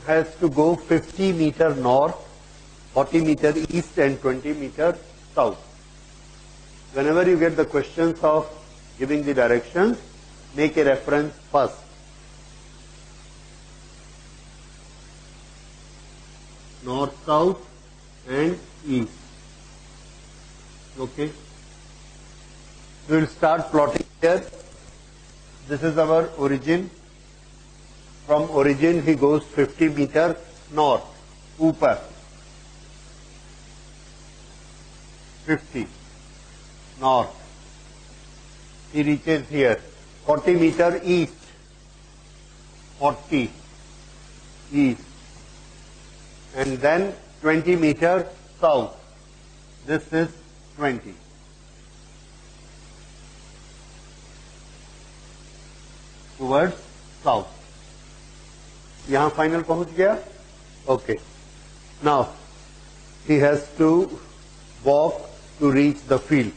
has to go 50 meter north, 40 meter east and 20 meter south. Whenever you get the questions of giving the directions, make a reference first. North, south and east. Okay. We will start plotting here. This is our origin. From origin he goes 50 meter north, ऊपर 50 north. He reaches here. 40 meter east, 40 east, and then 20 meter south. This is 20. Towards south. यहाँ final पहुंच गया. Okay. Now he has to walk to reach the field.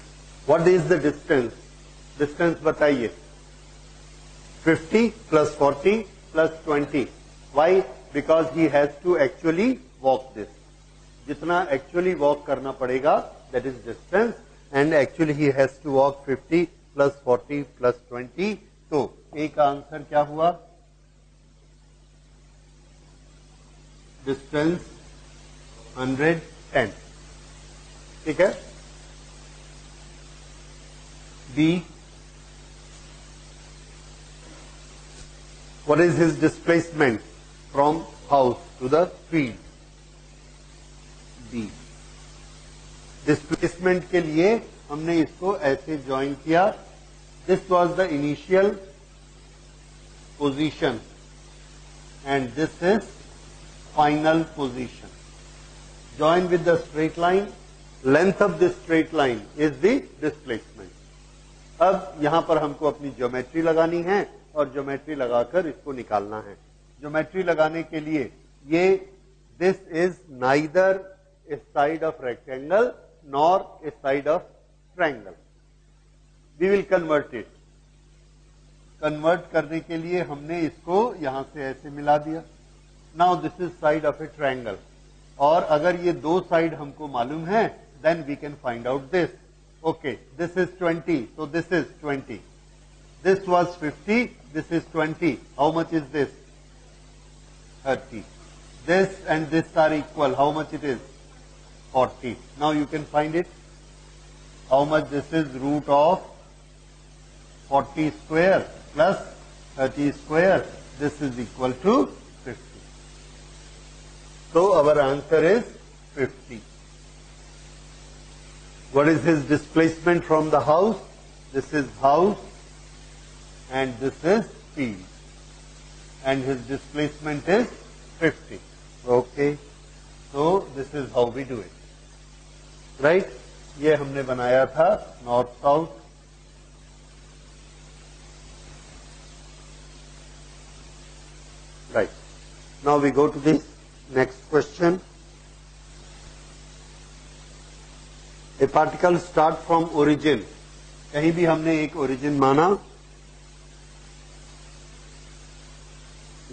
What is the distance? Distance बताइए. 50 plus 40 plus 20. Why? Because he has to actually walk this. जितना actually walk करना पड़ेगा, that is distance, and actually he has to walk 50 plus 40 plus 20. तो A का answer क्या हुआ? Distance 110. ठीक है. B, what is his displacement from house to the field? B. Displacement के लिए हमने इसको ऐसे ज्वाइन किया. This was the initial position and this is final position. Join with the straight line. Length of this straight line is the displacement. अब यहां पर हमको अपनी ज्योमेट्री लगानी है और ज्योमेट्री लगाकर इसको निकालना है. ज्योमेट्री लगाने के लिए ये this is neither a side of rectangle nor a side of triangle. We will convert it. Convert करने के लिए हमने इसको यहां से ऐसे मिला दिया. Now this is side of a triangle. और अगर ये दो साइड हमको मालूम है, then we can find out this. Okay, this is 20, so this is 20. This was 50, this is 20. How much is this? 30. This and this are equal. How much it is? 40. Now you can find it. How much this is? Root of 40 square plus 30 square. This is equal to 50. So our answer is 50. What is his displacement from the house? This is house and this is field. And his displacement is 50. Okay. So this is how we do it. Right? ये हमने बनाया था north south. Right. Now we go to the next question. A particle start from origin. कहीं भी हमने एक origin माना.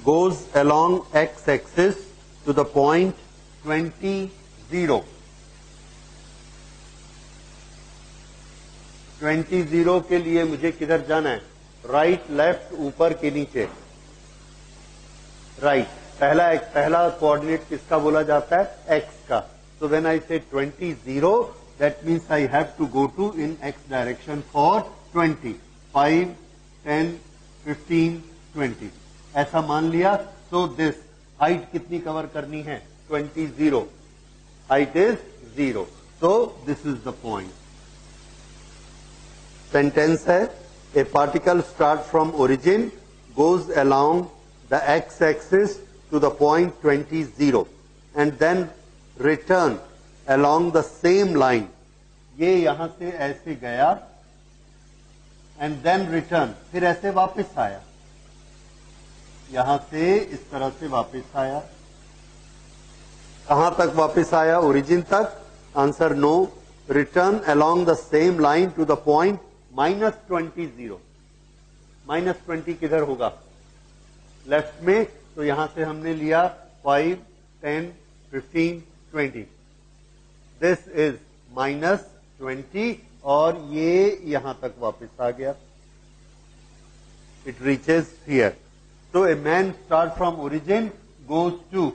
Goes along x-axis to the point 20, 0. 20, 0 के लिए मुझे किधर जाना है? राइट, लेफ्ट, ऊपर के नीचे? राइट. पहला कोऑर्डिनेट किसका बोला जाता है? एक्स का. सो व्हेन आई से 20, 0, that means I have to go to in x direction for 20. 5, 10, 15, 20 ऐसा मान लिया. सो दिस हाइट कितनी कवर करनी है? 20, 0. Height is 0. So this is the point. Sentence है, a particle start from origin, goes along the x-axis to the point 20, 0 and then return along the same line. ये यहां से ऐसे गया and then return, फिर ऐसे वापस आया. यहां से इस तरह से वापस आया. कहां तक वापस आया? ओरिजिन तक. Answer no. Return along the same line to the point -20, 0. -20 किधर होगा? लेफ्ट में. तो यहां से हमने लिया 5, 10, 15, 20. This is minus 20 और ये यहां तक वापस आ गया. It reaches here. So a man start from origin, goes to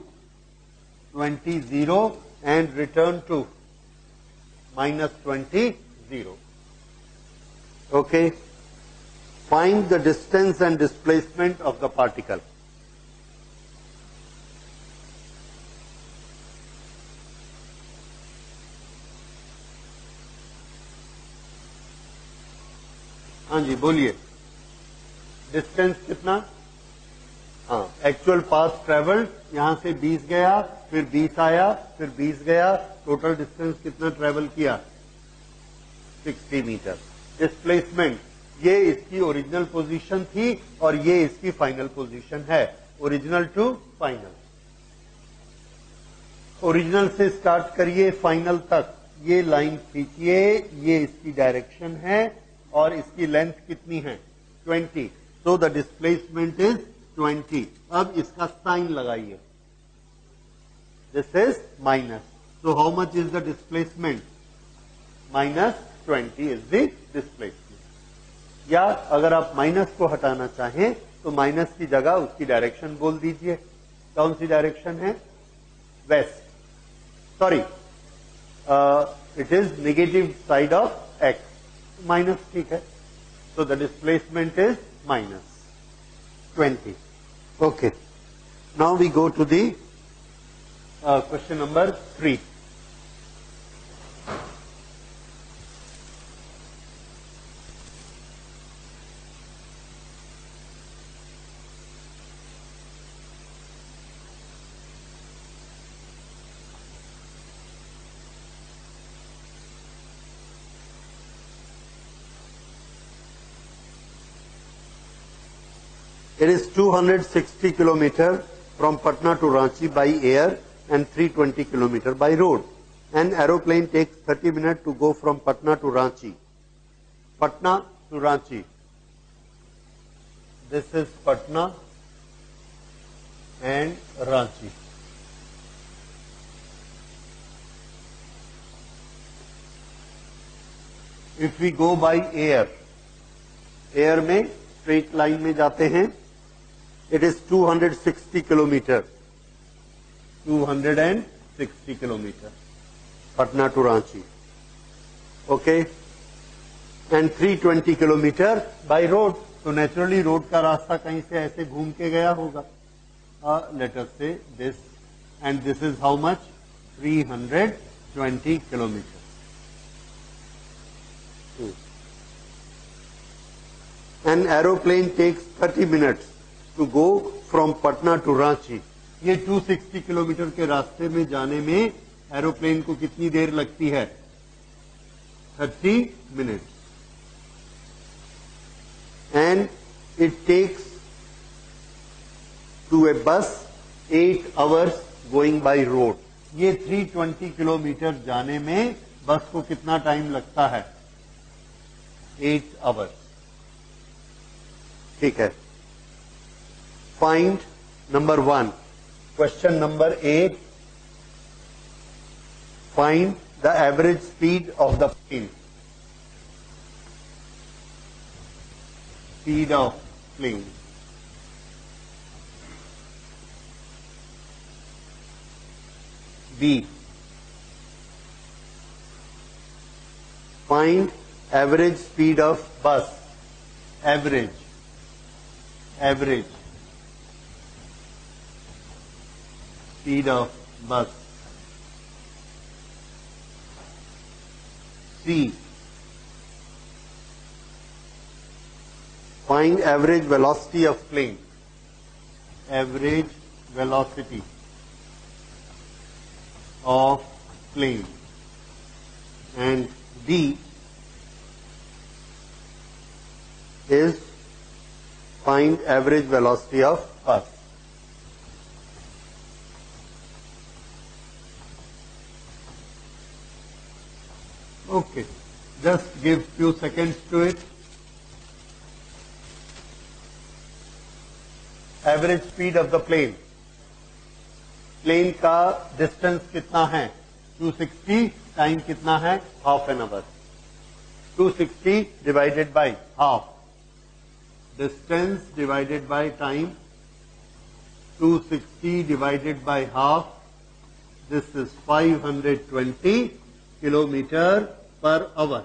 20, 0 and return to minus 20, 0. Okay. Find the distance and displacement of the particle. हाँ जी बोलिए. डिस्टेंस कितना? हाँ, एक्चुअल पाथ ट्रेवल्ड यहां से 20 गया, फिर 20 आया, फिर 20 गया, टोटल डिस्टेंस कितना ट्रेवल किया? 60 मीटर. डिस्प्लेसमेंट, ये इसकी ओरिजिनल पोजीशन थी और ये इसकी फाइनल पोजीशन है. Original to final. ओरिजिनल से स्टार्ट करिए फाइनल तक. ये लाइन खींचिए, ये इसकी डायरेक्शन है और इसकी लेंथ कितनी है? 20. So the displacement is 20. अब इसका साइन लगाइए. This is minus. So how much is the displacement? Minus 20 is the displacement. या अगर आप माइनस को हटाना चाहें तो माइनस की जगह उसकी डायरेक्शन बोल दीजिए. कौन सी डायरेक्शन है? West. Sorry, it is negative side of X. Minus ठीक है. So the displacement is minus 20. Okay. Now we go to the question number 3. It is 260 kilometer from Patna to Ranchi by air and 320 kilometer by road. An aeroplane takes 30 minutes to go from Patna to Ranchi. Patna to Ranchi. This is Patna and Ranchi. If we go by air, air में straight line में जाते हैं. It is 260 kilometer. 260 kilometer. Patna to Ranchi. Okay. And 320 kilometer by road. तो naturally road का रास्ता कहीं से ऐसे घूम के गया होगा. Let us say this, and this is how much? 320 kilometer. An aeroplane takes 30 minutes to go from Patna to Ranchi. ये 260 किलोमीटर के रास्ते में जाने में एरोप्लेन को कितनी देर लगती है? 30 minutes. And it takes to a bus 8 hours going by road. ये 320 किलोमीटर जाने में बस को कितना टाइम लगता है? 8 hours. ठीक है. Find number 1. Question number 8. Find the average speed of the plane. Speed of plane. B. Find average speed of bus. Average. Speed of bus. C. Find average velocity of plane. Average velocity of plane. And D is find average velocity of bus. Okay, just give few seconds to it. Average speed of the plane. Plane का distance कितना है 260, time कितना है half an hour. 260 divided by half, distance divided by time, 260 divided by half, this is 520 kilometre per hour.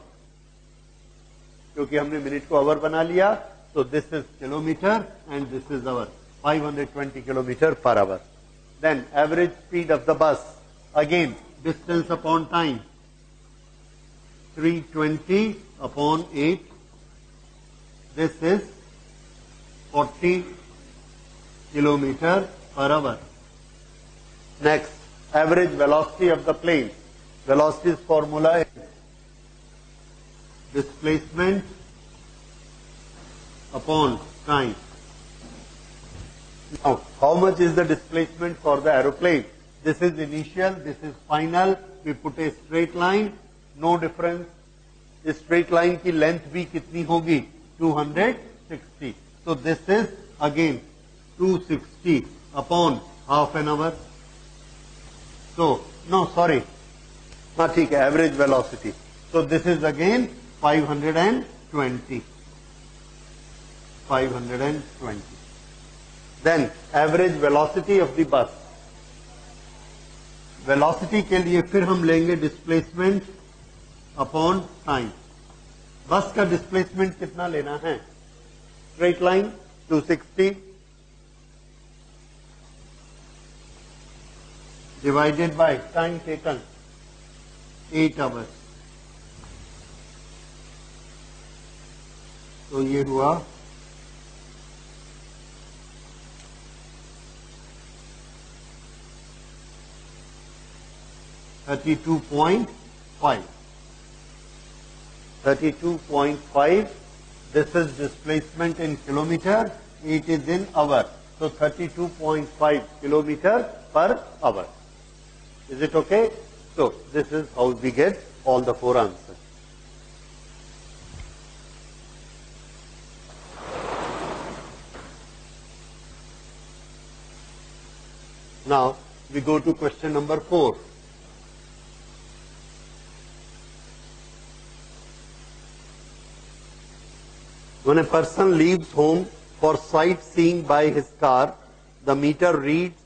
क्योंकि हमने minute को hour बना लिया, तो this is kilometre and this is hour. 520 kilometre per hour. Then average speed of the bus, again distance upon time, 320 upon 8, this is 40 kilometer per hour. Next, average velocity of the plane. Velocity's formula is displacement upon time. Now, how much is the displacement for the aeroplane? This is initial, this is final. We put a straight line, no difference. इस straight line की length भी कितनी होगी 260. So this is again 260 upon half an hour. So, no, sorry. हाँ ठीक है, average velocity. So this is again 520. 520. Then average velocity of the bus. Velocity के लिए फिर हम लेंगे displacement upon time. बस का displacement कितना लेना है? Straight line 260 divided by time taken 8 hours. तो ये हुआ 32.5. 32.5. This is displacement in kilometer, it is in hour. So 32.5 kilometer per hour. Is it okay? So this is how we get all the four answers. Now we go to question number 4. When a person leaves home for sightseeing by his car, the meter reads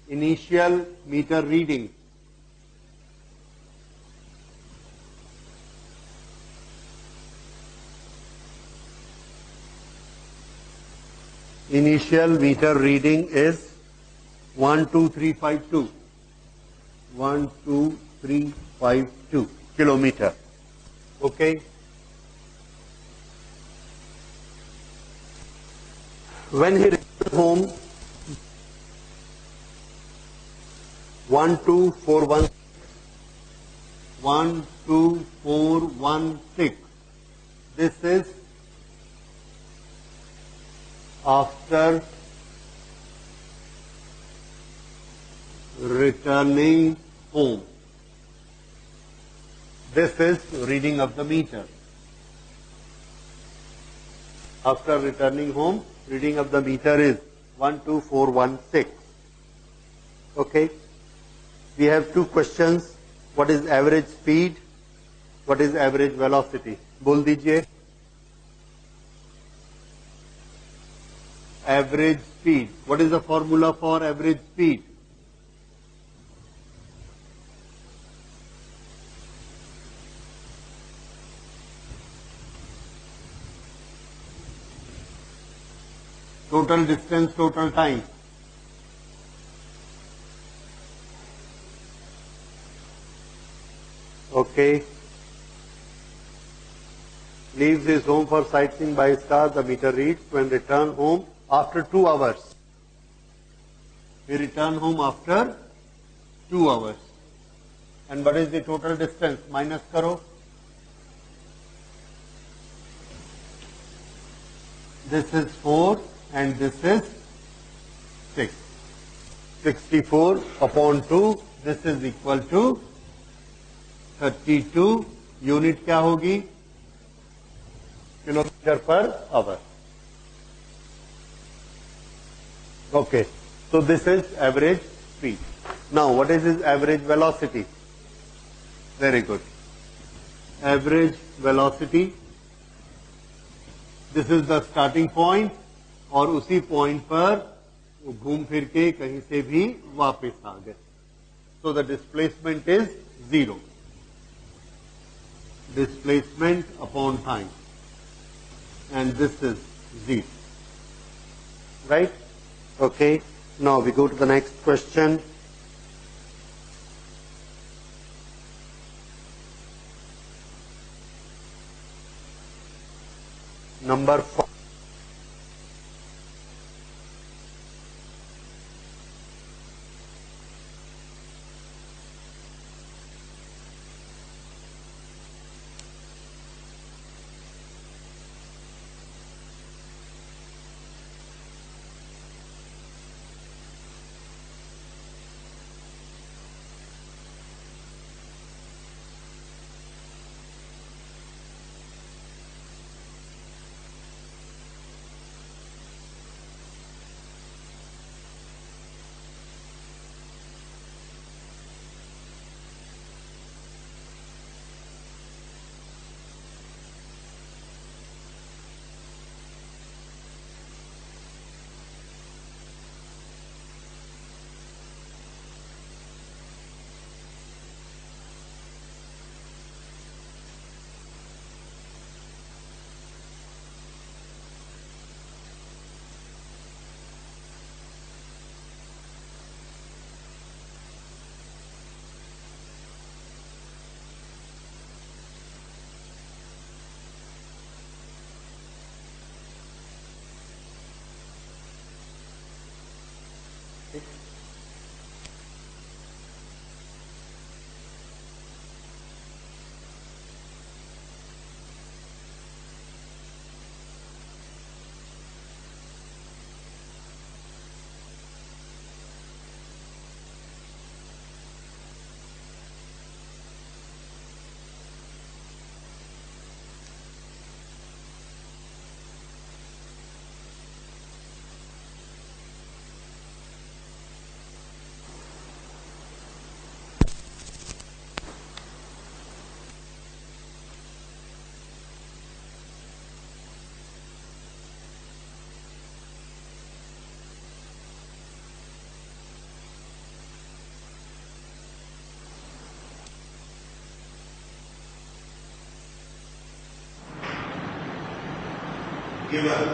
initial meter reading. Initial meter reading is 12352. 12352 kilometer. Okay. When he returns home, 12416. 12416. This is after returning home. This is reading of the meter. After returning home, reading of the meter is 12416. Okay. We have two questions. What is average speed? What is average velocity? बोल दीजिए. Average speed. What is the formula for average speed? Total distance, total time. Okay. Leaves his home for sightseeing by his car, the meter reads. When return home after 2 hours. We return home after 2 hours. And what is the total distance? Minus karo. This is 4 and this is 6. 64 upon 2. This is equal to 32. Unit क्या होगी? Kilometer per hour. Okay. So this is average speed. Now, what is his average velocity? Very good. Average velocity. This is the starting point और उसी point पर वो घूम फिर के कहीं से भी वापस आ गए. So the displacement is 0. Displacement upon time. And this is 0. Right? Okay. Now we go to the next question. Number 4. Given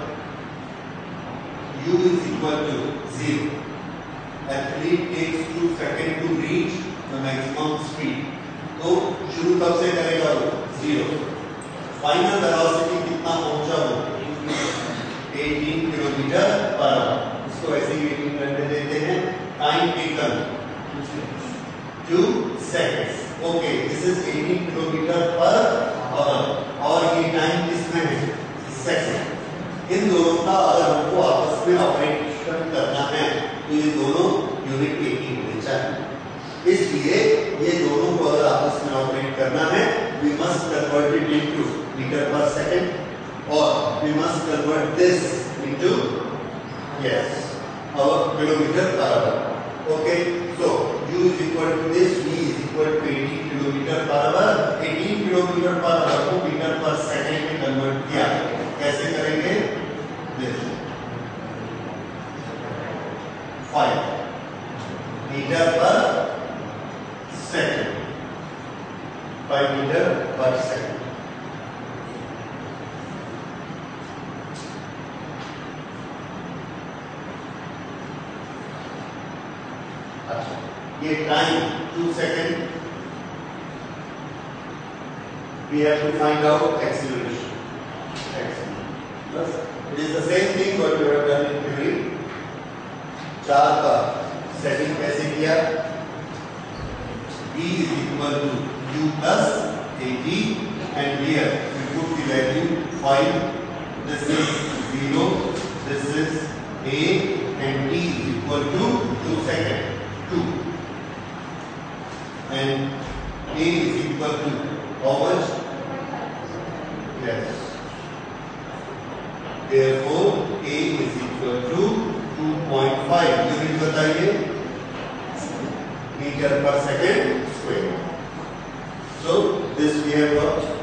u is equal to 0, athlete takes 2 seconds to reach the maximum speed. तो शुरू कब से करेगा वो? 0. Final velocity कितना पहुंचा वो? 18 kilometre per our. इसको ऐसे ही रेटिंग करने देते हैं. Time taken 2 seconds. Okay, this is 18 kilometre per our और ये टाइम किसमें है? सेकंड. इन दोनों का अगर हमको आपस में ऑपरेशन करना है तो ये दोनों यूनिट एक ही होने चाहिए. इसलिए ये दोनों को अगर आपस में ऑपरेट करना है we must convert it into metre per second और we must convert this into hour kilometre per hour. Okay, so u is equal to this, v is equal to 18 kilometre per our. 18 kilometre per our को metre per second में convert किया. कैसे करेंगे? this 5 metre per second. 5 metre per second. अच्छा, ये time 2 second. we have to find out acceleration. Plus, it is the same thing what we have done in theory. 4 का setting कैसे किया? v is equal to u plus at and here we put the value 5. This is 0. This is a and t is equal to 2 seconds. 2 and a is equal to how much? Yes. Therefore, a is equal to 2.5. Unit बताइए. meter per second square. So this we have got.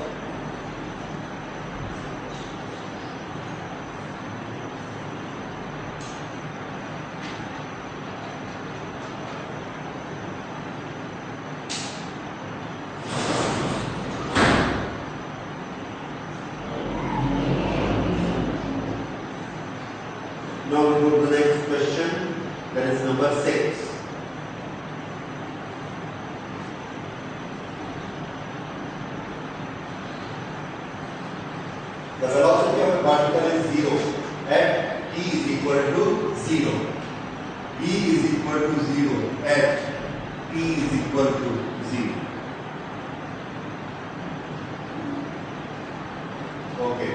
Now we go to the next question, that is number 6. The velocity of a particle is 0 at t is equal to 0. V is equal to 0 at t is equal to 0. Okay.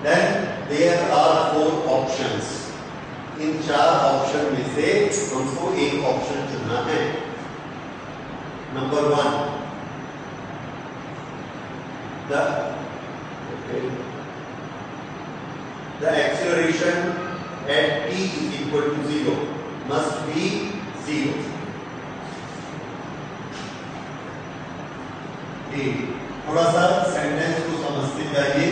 Then there are 4 options. In 4 option में से हमको एक option चुनना है. Number 1, the acceleration at t is equal to 0 must be 0. थोड़ा सा sentence को समझते जाइए.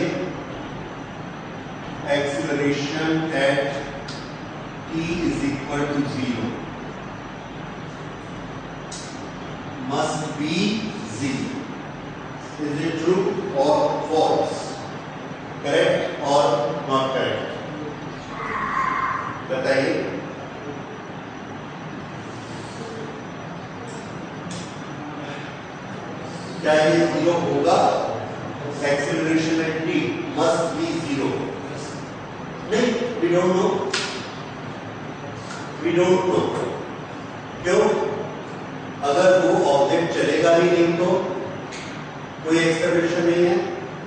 Acceleration at t is equal to 0 must be 0. Is it true or false? Correct or not correct? बताइए. क्या ये 0 होगा? Acceleration at t must be 0. नहीं, we don't know. We don't know. क्यों? अगर वो ऑब्जेक्ट चलेगा ही नहीं तो कोई एक्सेलरेशन नहीं है,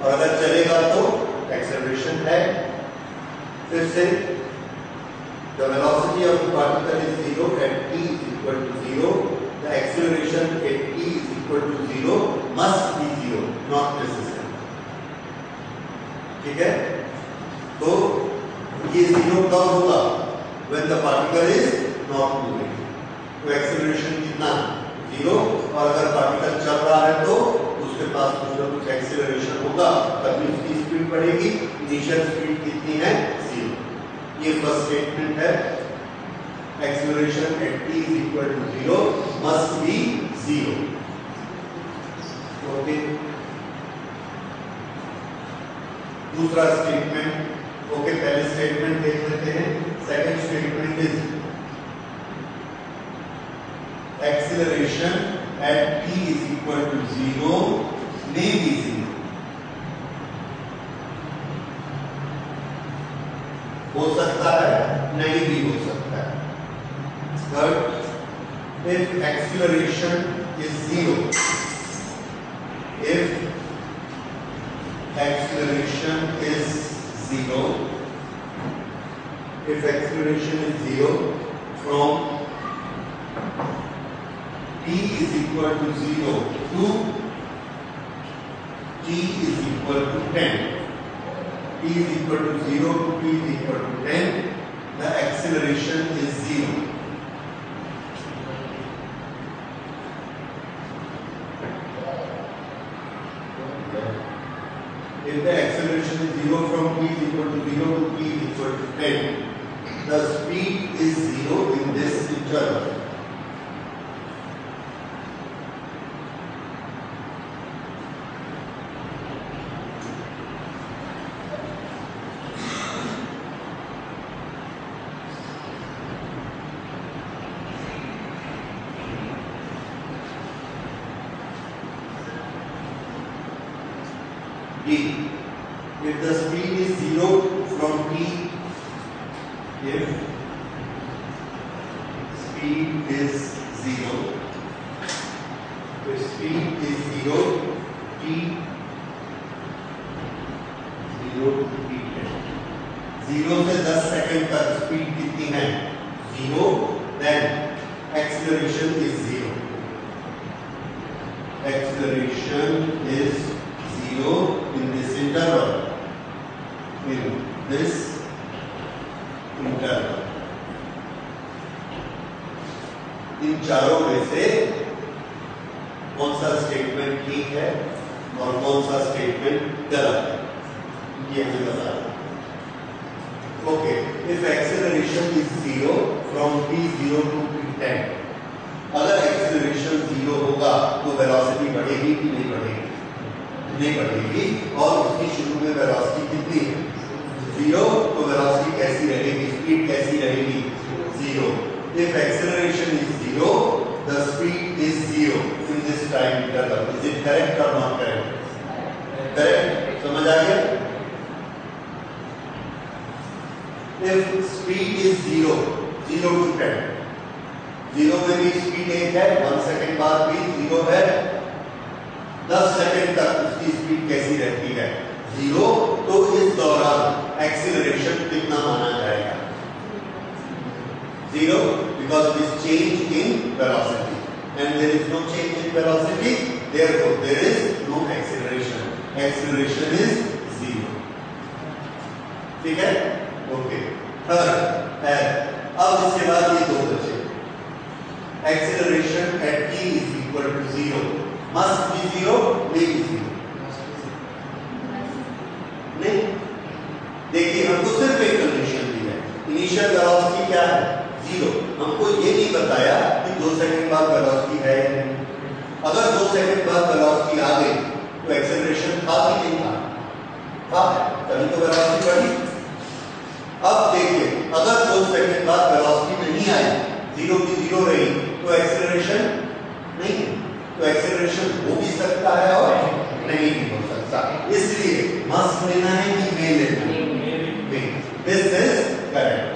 और अगर चलेगा तो एक्सेलरेशन है. फिर से the velocity of the particle is 0 at t is equal to 0. The acceleration at t is equal to 0 must be 0, not necessary. ठीक है? तो ये 0 कब होगा? When the particle is not moving. तो एक्सेलरेशन कितना? 0. और अगर पार्टिकल चल रहा है तो उसके पास कुछ ना कुछ एक्सेलरेशन होगा, तभी उसकी स्पीड बढ़ेगी. इनिशियल स्पीड कितनी है? 0. ये फर्स्ट स्टेटमेंट है. Acceleration at t is equal to 0 must be 0. Okay. दूसरा स्टेटमेंट. ओके, पहले स्टेटमेंट देख लेते हैं. Second statement is acceleration at t is equal to 0 may be 0. हो सकता है, नहीं भी हो सकता है. Third, if acceleration is 0, if acceleration is 0, if acceleration is 0 from t is equal to 0 to t is equal to 10. T is equal to 0 to t is equal to 10. The acceleration is 0. If the acceleration is 0 from t is equal to 0 to t is equal to 10, the speed is 0 in this interval. If the speed is 0 from t, if speed is 0, if speed is 0, t 0 to t 0 से 10 second तक speed कितनी है? 0. Then acceleration is 0. Acceleration is 0 in this interval. In this interval. चारों में से कौन सा statement ठीक है और कौन सा स्टेटमेंट गलत है, ये हमें बता दें। Okay, if acceleration is 0 from t0 to t10, अगर एक्सेलरेशन 0 होगा तो वेलोसिटी बढ़ेगी कि नहीं बढ़ेगी? नहीं बढ़ेगी। और उसकी शुरू में वेलोसिटी कितनी है? 0, तो वेलोसिटी कैसी रहेगी, स्पीड कैसी रहेगी? 0। If acceleration is 0, the speed is 0 in this time interval. Is it correct और नॉट करेक्ट? करेक्ट, समझ आ गया? If speed is 0 to 10, 0 में भी स्पीड 1 है, 1 सेकेंड बाद भी 0 है, 10 सेकेंड तक उसकी स्पीड कैसी रहती है? 0। तो इस दौरान एक्सीलरेशन कितना माना जाएगा? 0, because it is change in velocity, and there is no change in velocity, therefore there is no acceleration. Acceleration is 0. ठीक है? ओके, थर्ड है, अब इसके बाद ये दो बचे। Acceleration at t is equal to 0, must be 0, may be 0। नहीं, देखिए हमको सिर्फ एक कंडीशन दी है, इनिशियल वेलोसिटी क्या है? 0। हमको ये नहीं बताया कि 2 सेकंड बाद वेलोसिटी है या नहीं। अगर 2 सेकंड बाद वेलोसिटी आ गई तो एक्सेलरेशन था कि नहीं था? था, तभी तो वेलोसिटी बढ़ी। अब देखिए, अगर 2 सेकंड बाद वेलोसिटी नहीं आई, 0 की 0 रही, तो एक्सेलरेशन नहीं, तो एक्सेलरेशन हो भी सकता है और नहीं भी हो सकता। इसलिए मस्ट लेना है कि मे लेना है? मे। This is correct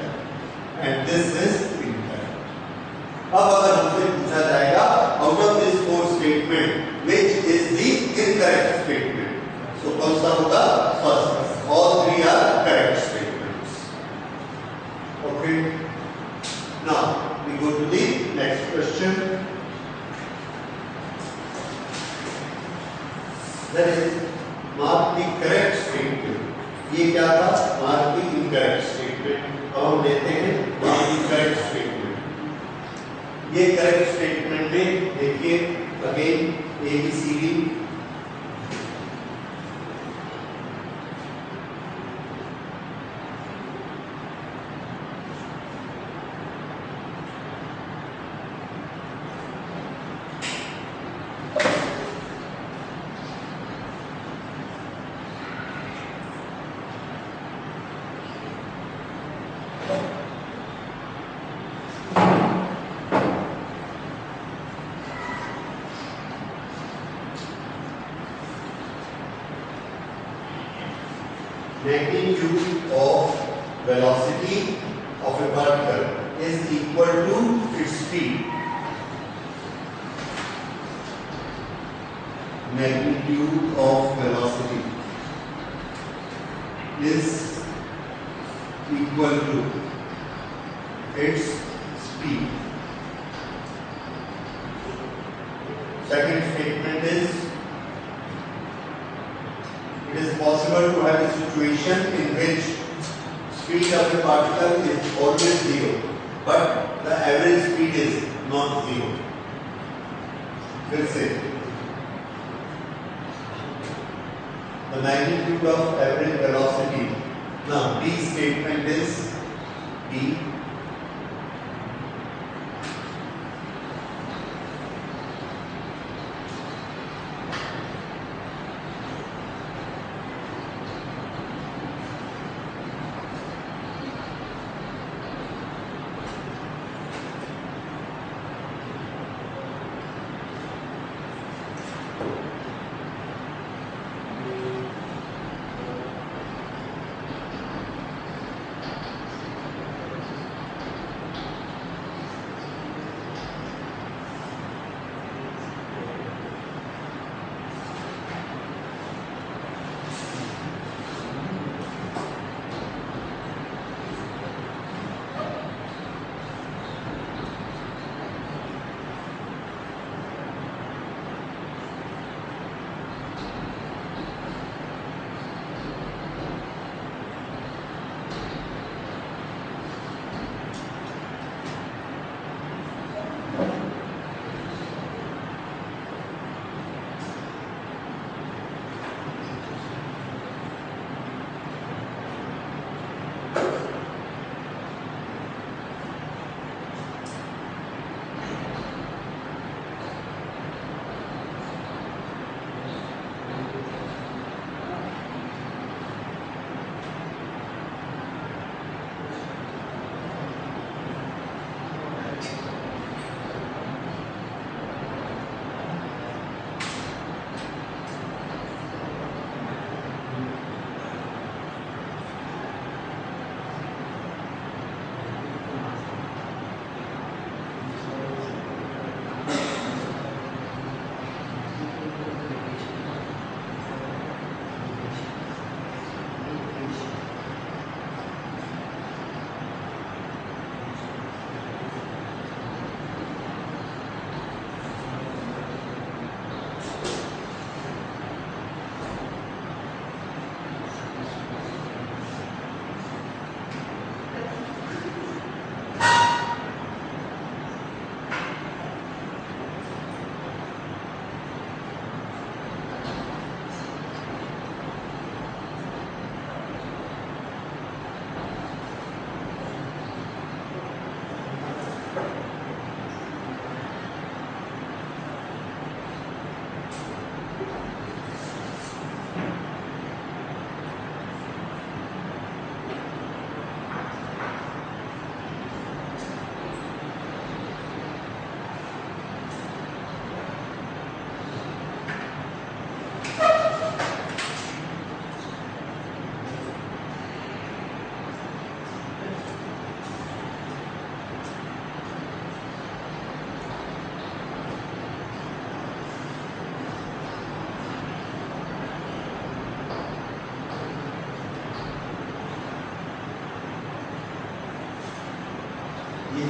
and this is incorrect. अब अगर हमसे पूछा जाएगा out of this 4 statement which is the incorrect statement, so कौन सा होगा? First. All 3 are correct statement. Okay, now we go to the next question. That is, mark the correct statement. ये क्या था? Mark the incorrect statement. अब हम लेते हैं mark the correct statement. ये correct statement में देखिए again ABCD magnitude of velocity of a particle is equal to its speed. Magnitude of velocity is equal to its speed. Second statement is, it is possible to have a situation in which speed of a particle is always 0, but the average speed is not 0. फिर से, the magnitude of average velocity. Now, B statement is B.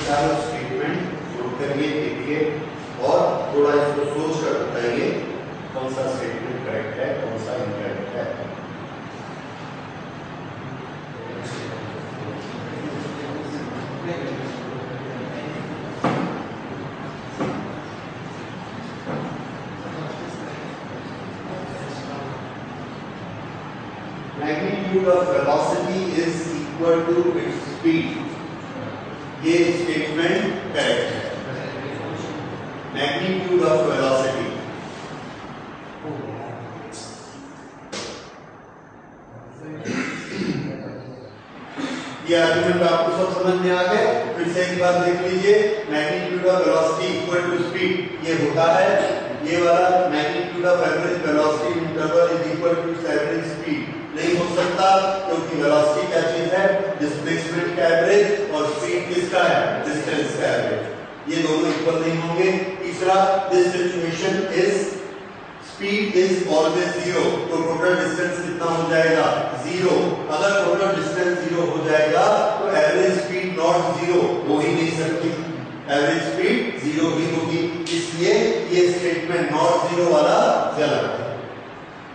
चारों statement note करिए, देखिए और थोड़ा इसको सोच कर बताइए कौन सा स्टेटमेंट करेक्ट है, कौन सा इनकरेक्ट है। Magnitude of velocity is equal to its speed. ये स्टेटमेंट करेक्ट है। Magnitude of velocity. ये आर्गुमेंट आपको सब समझ में आ गए? फिर से एक बार देख लीजिए, magnitude of velocity equal to speed ये होता है, ये वाला magnitude of average velocity interval is equal to average speed नहीं हो सकता, क्योंकि वेलोसिटी क्या चीज है? डिस्प्लेसमेंट का एवरेज, और स्पीड किसका है? डिस्टेंस का एवरेज। ये दोनों इक्वल नहीं होंगे। तीसरा, this situation is speed is always zero, तो टोटल डिस्टेंस कितना हो जाएगा? जीरो। अगर टोटल डिस्टेंस जीरो हो जाएगा तो एवरेज स्पीड नॉट जीरो हो ही नहीं सकती, एवरेज स्पीड जीरो ही होगी, इसलिए ये स्टेटमेंट नॉट जीरो वाला गलत है।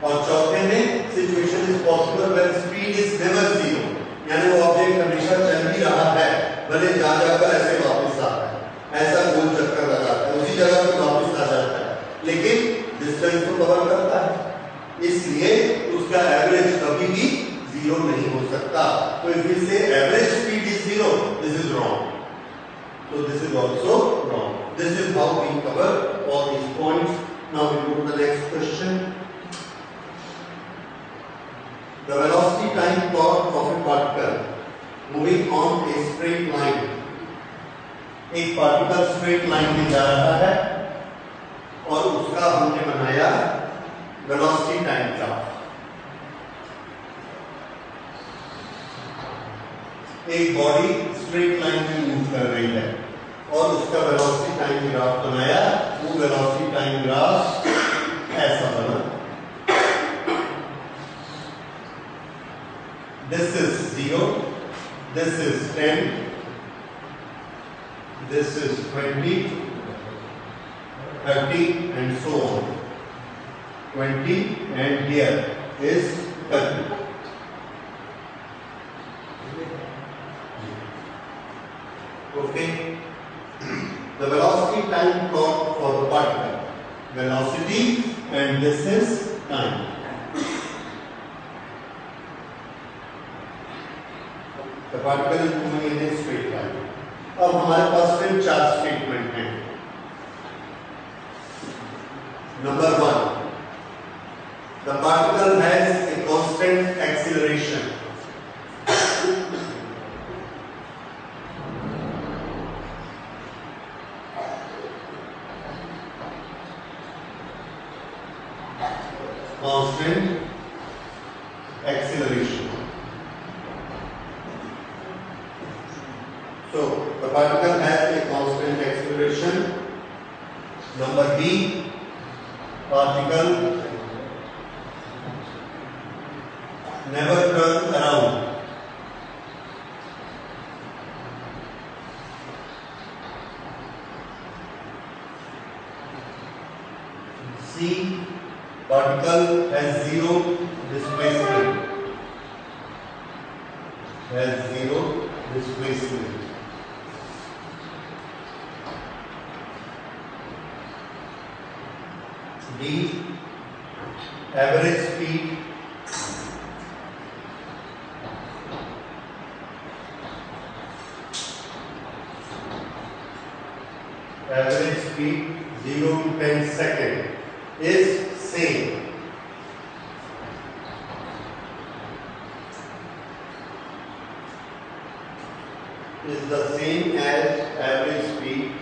और चौथे में, situation is possible when speed is never zero, यानी वो ऑब्जेक्ट हमेशा चल ही रहा है, भले जा जाकर ऐसे वापस आ रहा है, ऐसा गोल चक्कर लगाता है, उसी जगह पे वापस आ जाता है, लेकिन डिस्टेंस को कवर करता है, इसलिए उसका एवरेज कभी भी जीरो नहीं हो सकता। तो इफ वी से average speed is zero, this is wrong, so this is also wrong. This is how we cover all these points. Now we go to the next question. The velocity time plot of a particle moving on a straight line. एक particle straight line में जा रहा है और उसका हमने बनाया velocity time graph. एक बॉडी स्ट्रेट लाइन में मूव कर रही है और उसका वेलोसिटी टाइम ग्राफ बनाया, वो वेलोसिटी टाइम ग्राफ ऐसा बना। This is 0, this is 10, this is 20, 30 and so on. 20 and here is 30. Okay. The velocity time plot for the particle. Velocity and this is time. The particle is moving in a straight line. अब हमारे पास फिर 4 statement हैं। Number 1, the particle has a constant acceleration. Constant acceleration. So the particle has a constant acceleration. Number B, particle never turn around. C, particle has zero displacement. Has zero displacement. D, average speed average speed 0 to 10 second is same. Is the same as average speed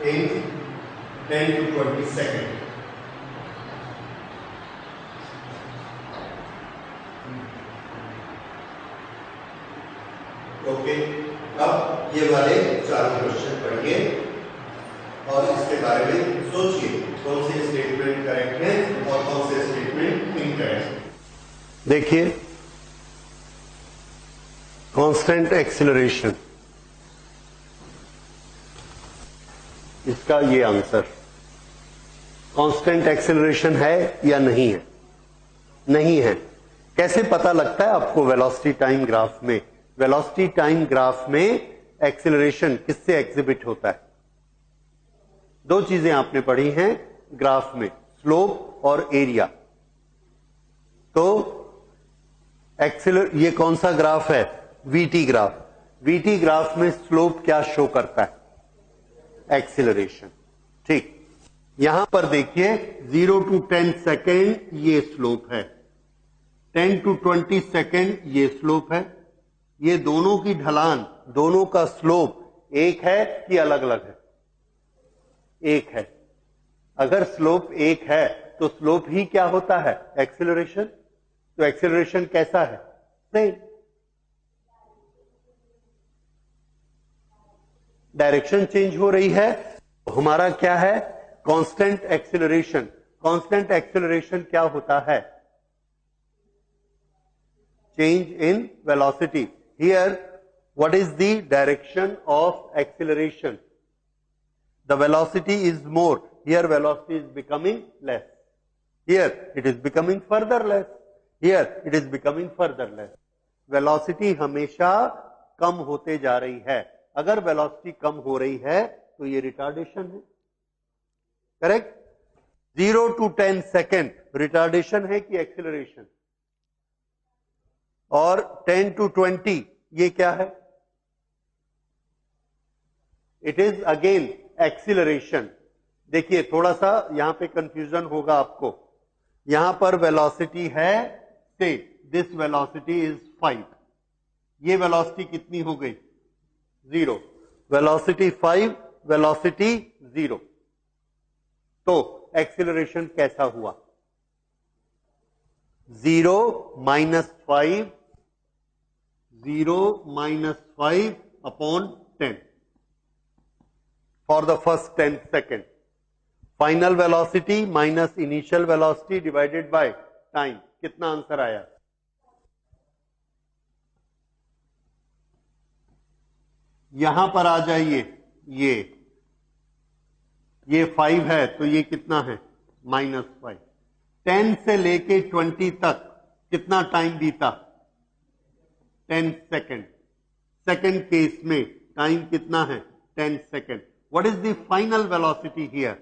in 10 to 20 seconds. Okay, अब ये वाले 4 question पढ़िए और इसके बारे में सोचिए। कौन से स्टेटमेंट करेक्ट है और कौन से स्टेटमेंट इनकरेक्ट। देखिए, कांस्टेंट एक्सीलरेशन, इसका ये आंसर, कांस्टेंट एक्सीलरेशन है या नहीं है? नहीं है। कैसे पता लगता है आपको वेलोसिटी टाइम ग्राफ में? वेलोसिटी टाइम ग्राफ में एक्सीलरेशन किससे एग्जिबिट होता है? दो चीजें आपने पढ़ी हैं ग्राफ में, स्लोप और एरिया। तो ये कौन सा ग्राफ है? VT graph. वीटी ग्राफ में स्लोप क्या शो करता है? एक्सीलरेशन। ठीक, यहां पर देखिए 0 to 10 सेकेंड ये स्लोप है, 10 to 20 सेकेंड ये स्लोप है। ये दोनों की ढलान, दोनों का स्लोप एक है कि अलग अलग है? एक है। अगर स्लोप एक है तो स्लोप ही क्या होता है? एक्सीलरेशन। तो एक्सीलरेशन कैसा है? सेम। डायरेक्शन चेंज हो रही है, हमारा क्या है? Constant acceleration. कांस्टेंट एक्सीलरेशन क्या होता है? Change in velocity. Here what is the direction of acceleration? The velocity is more. Here velocity is becoming less. Here it is becoming further less. Here it is becoming further less. Velocity हमेशा कम होते जा रही है। अगर velocity कम हो रही है तो ये रिटार्डेशन है। करेक्ट? 0 to 10 सेकेंड रिटार्डेशन है कि एक्सीलरेशन? और 10 to 20 ये क्या है? It is again acceleration. देखिए थोड़ा सा यहां पे कंफ्यूजन होगा आपको। यहां पर वेलोसिटी है, से दिस वेलोसिटी इज 5, ये वेलोसिटी कितनी हो गई? 0। Velocity 5, velocity 0। तो एक्सीलरेशन कैसा हुआ? 0 minus 5, 0 minus 5 upon 10 for the first 10 seconds. Final velocity minus initial velocity divided by time. कितना आंसर आया? यहां पर आ जाइए, ये 5 है तो ये कितना है? -5। 10 से लेके 20 तक कितना टाइम बीता? 10 सेकेंड। सेकेंड केस में टाइम कितना है? 10 second. What is the final velocity here?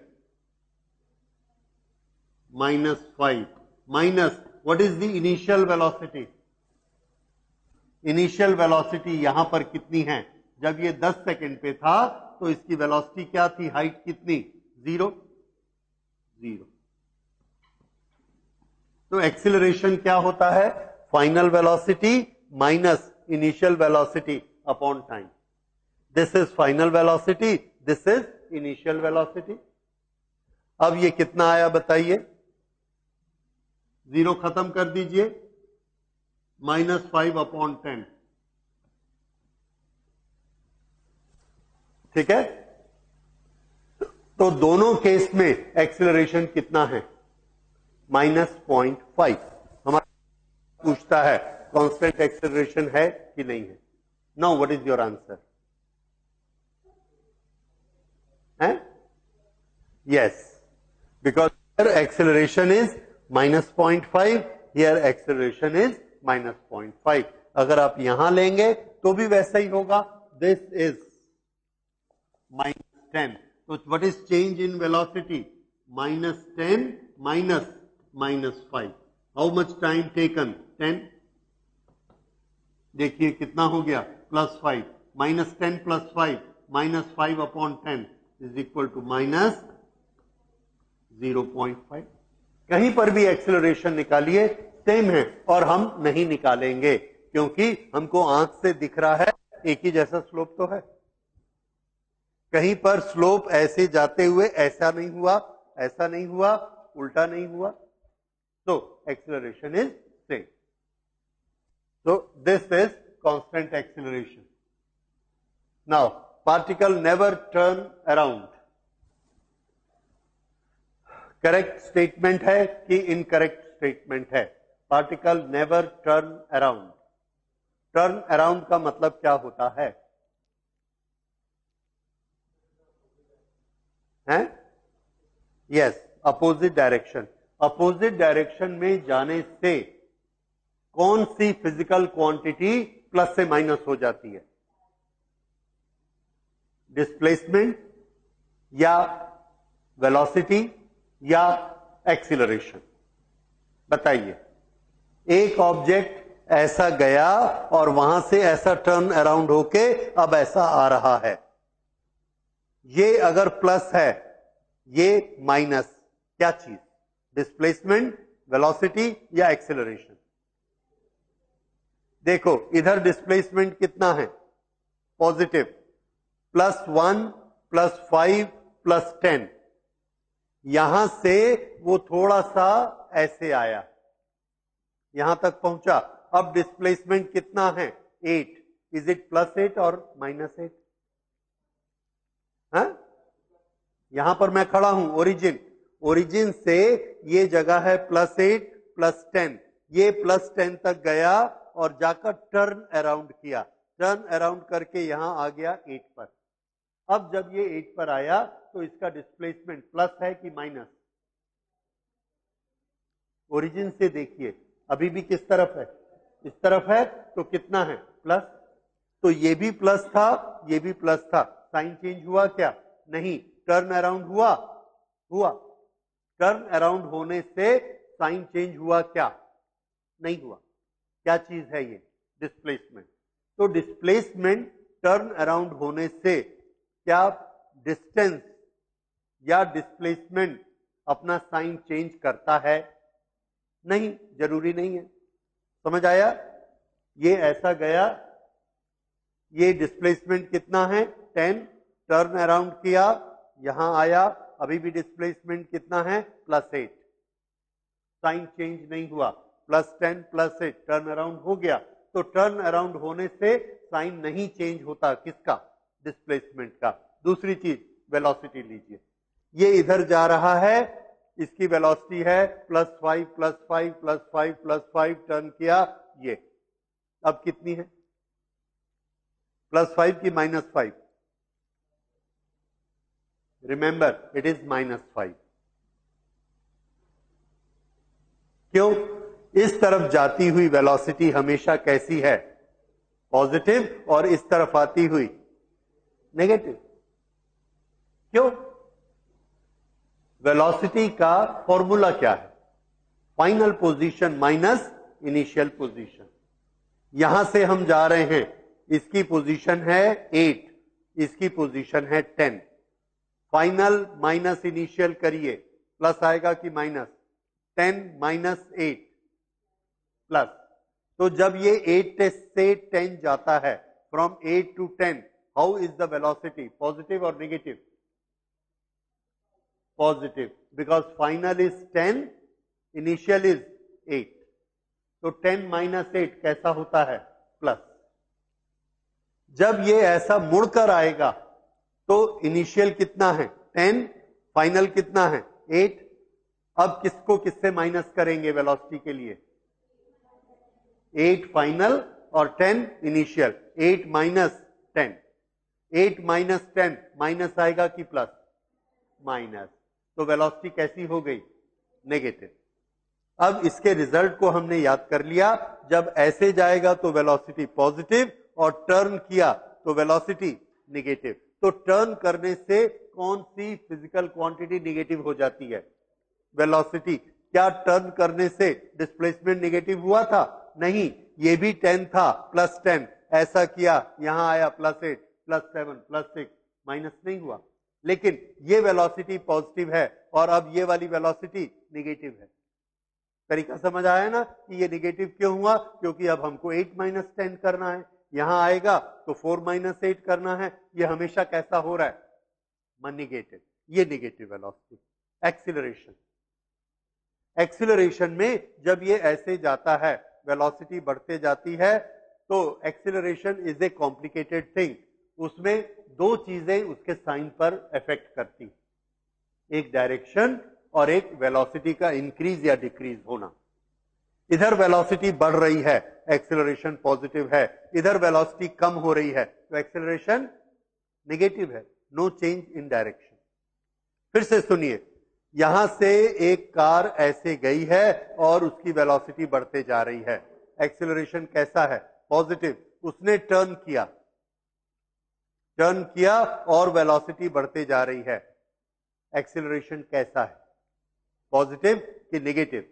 -5 minus what is the initial velocity? Initial velocity यहां पर कितनी है? जब ये 10 सेकेंड पे था तो इसकी वेलोसिटी क्या थी? हाइट कितनी? 0। तो एक्सीलरेशन क्या होता है? Final velocity minus initial velocity upon time. This is final velocity, this is initial velocity. अब ये कितना आया बताइए? 0 खत्म कर दीजिए, -5 अपॉन 10। ठीक है? तो दोनों केस में एक्सीलरेशन कितना है? -0.5। हमारा पूछता है कांस्टेंट एक्सीलरेशन है कि नहीं है। Now what is your answer? Yes, because here acceleration is -0.5, here acceleration is -0.5. अगर आप यहां लेंगे तो भी वैसा ही होगा। This is -10. So what is change in velocity? -10 minus -5. How much time taken? 10. देखिए कितना हो गया? +5 -10 + 5 -5 upon 10 is equal to -0.5। कहीं पर भी एक्सीलरेशन निकालिए सेम है, और हम नहीं निकालेंगे क्योंकि हमको आंख से दिख रहा है एक ही जैसा स्लोप तो है। कहीं पर स्लोप ऐसे जाते हुए ऐसा नहीं हुआ, ऐसा नहीं हुआ, उल्टा नहीं हुआ, तो acceleration is same. So this is constant acceleration. Now, particle never turn around. Correct statement है कि इनकरेक्ट स्टेटमेंट है? Particle never turn around. Turn around का मतलब क्या होता है? Yes, opposite direction. Opposite direction में जाने से कौन सी फिजिकल क्वांटिटी प्लस से माइनस हो जाती है? डिस्प्लेसमेंट या वेलोसिटी या एक्सीलरेशन? बताइए। एक ऑब्जेक्ट ऐसा गया और वहां से ऐसा टर्न अराउंड होके अब ऐसा आ रहा है, ये अगर प्लस है, ये माइनस, क्या चीज? डिस्प्लेसमेंट, वेलोसिटी या एक्सीलरेशन? देखो इधर डिस्प्लेसमेंट कितना है? पॉजिटिव, +1 +5 +10। यहां से वो थोड़ा सा ऐसे आया, यहां तक पहुंचा। अब डिस्प्लेसमेंट कितना है? 8। इज इट +8 और -8? यहां पर मैं खड़ा हूं, ओरिजिन से ये जगह है +8 +10। ये +10 तक गया और जाकर टर्न अराउंड किया, टर्न अराउंड करके यहां आ गया 8 पर। अब जब ये 8 पर आया तो इसका डिस्प्लेसमेंट प्लस है कि माइनस? ओरिजिन से देखिए, अभी भी किस तरफ है? इस तरफ है, तो कितना है? प्लस। तो ये भी प्लस था, ये भी प्लस था। साइन चेंज हुआ क्या? नहीं। टर्न अराउंड हुआ? टर्न अराउंड होने से साइन चेंज हुआ क्या? नहीं हुआ। क्या चीज है ये? डिस्प्लेसमेंट। तो डिस्प्लेसमेंट टर्न अराउंड होने से क्या डिस्टेंस या डिस्प्लेसमेंट अपना साइन चेंज करता है? नहीं, जरूरी नहीं है। समझ आया? ये ऐसा गया, ये डिस्प्लेसमेंट कितना है? 10। टर्न अराउंड किया, यहां आया, अभी भी डिस्प्लेसमेंट कितना है? +8। साइन चेंज नहीं हुआ। +10 +8 टर्न अराउंड हो गया। तो टर्न अराउंड होने से साइन नहीं चेंज होता, किसका? डिस्प्लेसमेंट का। दूसरी चीज, वेलोसिटी लीजिए। ये इधर जा रहा है, इसकी वेलोसिटी है +5 +5 +5 +5, टर्न किया, ये अब कितनी है? +5 की -5? Remember, it is -5। क्यों? इस तरफ जाती हुई वेलोसिटी हमेशा कैसी है? पॉजिटिव, और इस तरफ आती हुई नेगेटिव। क्यों? वेलोसिटी का फॉर्मूला क्या है? Final position minus initial position. यहां से हम जा रहे हैं, इसकी पोजीशन है 8, इसकी पोजीशन है 10। फाइनल माइनस इनिशियल करिए, प्लस आएगा कि माइनस? 10 - 8 प्लस। तो जब ये 8 से 10 जाता है, from 8 to 10, how is the velocity? Positive और negative? Positive, because final is 10, initial is 8। तो 10 - 8 कैसा होता है? प्लस। जब ये ऐसा मुड़कर आएगा तो इनिशियल कितना है? 10, फाइनल कितना है? 8। अब किसको किससे माइनस करेंगे वेलोसिटी के लिए? 8 फाइनल और 10 इनिशियल। 8 - 10, 8 - 10 माइनस आएगा कि प्लस? माइनस। तो वेलोसिटी कैसी हो गई? नेगेटिव। अब इसके रिजल्ट को हमने याद कर लिया। जब ऐसे जाएगा तो वेलोसिटी पॉजिटिव, और टर्न किया तो वेलोसिटी नेगेटिव। तो टर्न करने से कौन सी फिजिकल क्वांटिटी नेगेटिव हो जाती है? वेलोसिटी। क्या टर्न करने से डिस्प्लेसमेंट नेगेटिव हुआ था? नहीं, ये भी 10 था, +10 ऐसा किया, यहां आया +8 +7 +6, माइनस नहीं हुआ। लेकिन ये वेलोसिटी पॉजिटिव है और अब ये वाली वेलोसिटी नेगेटिव है। तरीका समझ आया ना कि ये नेगेटिव क्यों हुआ? क्योंकि अब हमको 8 - 10 करना है, यहां आएगा तो 4 - 8 करना है। ये हमेशा कैसा हो रहा है? नेगेटिव। ये नेगेटिव वेलोसिटी। एक्सीलरेशन। एक्सीलरेशन में जब ये ऐसे जाता है, वेलोसिटी बढ़ते जाती है, तो acceleration is a complicated thing. उसमें दो चीजें उसके साइन पर इफेक्ट करती, एक डायरेक्शन और एक वेलोसिटी का इंक्रीज या डिक्रीज होना। इधर वेलोसिटी बढ़ रही है, एक्सेलरेशन पॉजिटिव है, इधर वेलोसिटी कम हो रही है तो एक्सेलरेशन नेगेटिव है, नो चेंज इन डायरेक्शन। फिर से सुनिए, यहां से एक कार ऐसे गई है और उसकी वेलोसिटी बढ़ते जा रही है, एक्सेलरेशन कैसा है? पॉजिटिव। उसने टर्न किया और वेलोसिटी बढ़ते जा रही है, एक्सेलरेशन कैसा है? पॉजिटिव कि नेगेटिव?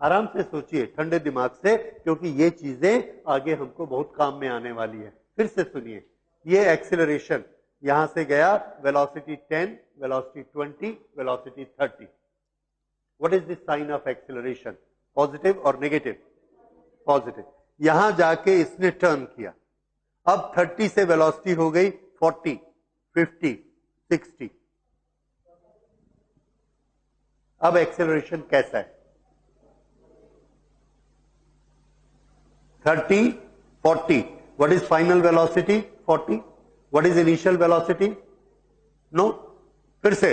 आराम से सोचिए, ठंडे दिमाग से, क्योंकि ये चीजें आगे हमको बहुत काम में आने वाली है। फिर से सुनिए, ये एक्सेलरेशन यहां से गया, velocity 10, velocity 20, velocity 30। What is the sign of acceleration? Positive और नेगेटिव? पॉजिटिव। यहां जाके इसने टर्न किया, अब 30 से वेलोसिटी हो गई 40, 50, 60। अब एक्सेलरेशन कैसा है? 30, 40. What is final velocity? 40. What is initial velocity? No. फिर से,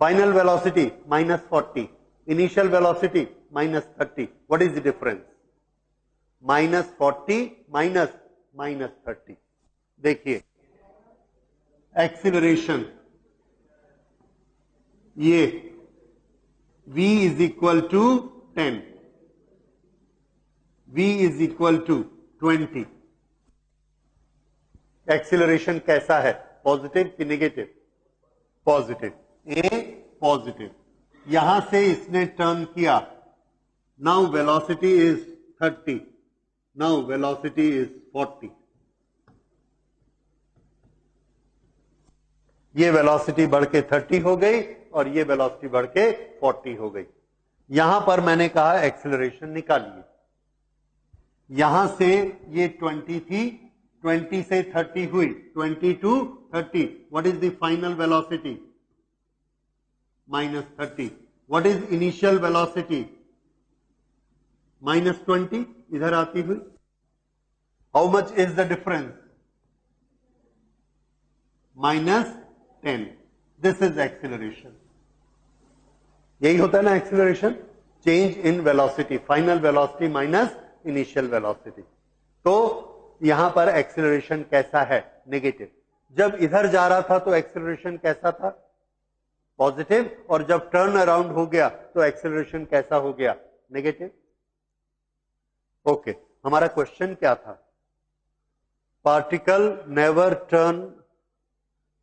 final velocity minus 40, initial velocity minus 30. What is the difference? minus 40 minus 30. देखिए, एक्सीलरेशन ये v is equal to 10, v is equal to 20. Acceleration कैसा है? Positive कि negative? Positive. ए positive. यहां से इसने टर्न किया, now velocity is 30, now velocity is 40। ये वेलोसिटी बढ़ के 30 हो गई और ये वेलोसिटी बढ़ के 40 हो गई। यहां पर मैंने कहा एक्सीलरेशन निकालिए। यहां से ये 20 थी, 20 से 30 हुई, 20 to 30. What is the final velocity? minus 30. What is initial velocity? minus 20. इधर आती हुई। How much is the difference? minus 10. This is acceleration. यही होता है ना acceleration? Change in velocity, final velocity minus initial velocity. तो यहां पर एक्सीलरेशन कैसा है? नेगेटिव। जब इधर जा रहा था तो एक्सीलरेशन कैसा था? पॉजिटिव। और जब टर्न अराउंड हो गया तो एक्सीलरेशन कैसा हो गया? नेगेटिव। ओके, हमारा क्वेश्चन क्या था? Particle never turn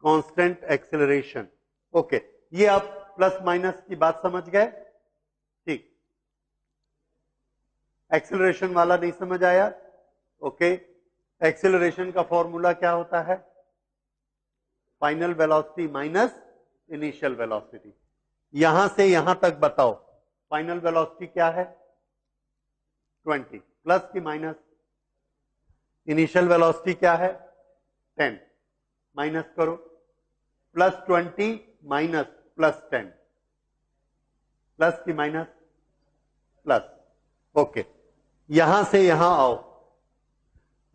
constant acceleration. Okay, ये आप प्लस माइनस की बात समझ गए? ठीक। एक्सीलरेशन वाला नहीं समझ आया? ओके, एक्सीलरेशन का फॉर्मूला क्या होता है? Final velocity minus initial velocity. यहां से यहां तक बताओ, फाइनल वेलोसिटी क्या है? 20। प्लस की माइनस? इनिशियल वेलोसिटी क्या है? 10। माइनस करो, प्लस 20 माइनस प्लस 10, प्लस की माइनस प्लस। ओके, यहां से यहां आओ,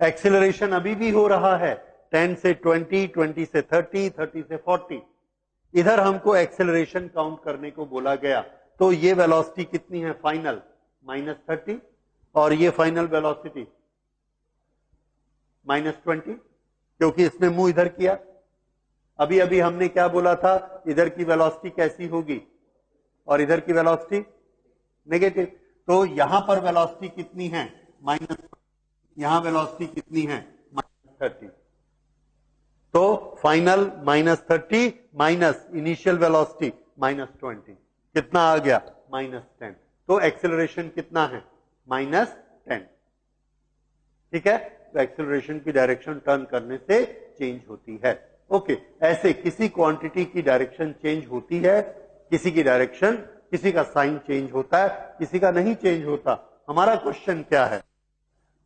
एक्सीलरेशन अभी भी हो रहा है, 10 से 20, 20 से 30, 30 से 40। इधर हमको एक्सीलरेशन काउंट करने को बोला गया, तो ये वेलोसिटी कितनी है फाइनल? माइनस 30, और ये फाइनल वेलोसिटी माइनस 20, क्योंकि इसने मुंह इधर किया। अभी अभी हमने क्या बोला था? इधर की वेलोसिटी कैसी होगी और इधर की वेलोसिटी नेगेटिव। तो यहां पर वेलोसिटी कितनी है? माइनस। यहां वेलोसिटी कितनी है? माइनस 30। तो final minus 30 minus initial velocity minus 20, कितना आ गया? माइनस 10। तो एक्सेलरेशन कितना है? माइनस 10। ठीक है, तो एक्सेलरेशन की डायरेक्शन टर्न करने से चेंज होती है। ओके, ऐसे किसी क्वांटिटी की डायरेक्शन चेंज होती है, किसी की डायरेक्शन, किसी का साइन चेंज होता है, किसी का नहीं चेंज होता। हमारा क्वेश्चन क्या है?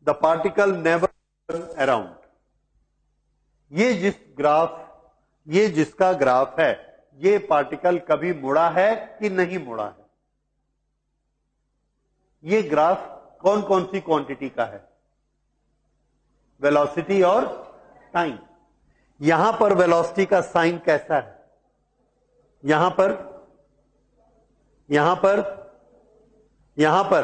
The particle never turn around. ये जिसका ग्राफ है, ये पार्टिकल कभी मुड़ा है कि नहीं मुड़ा है? ये ग्राफ कौन कौन सी क्वांटिटी का है? वेलोसिटी और टाइम। यहां पर वेलोसिटी का साइन कैसा है? यहां पर, यहां पर, यहां पर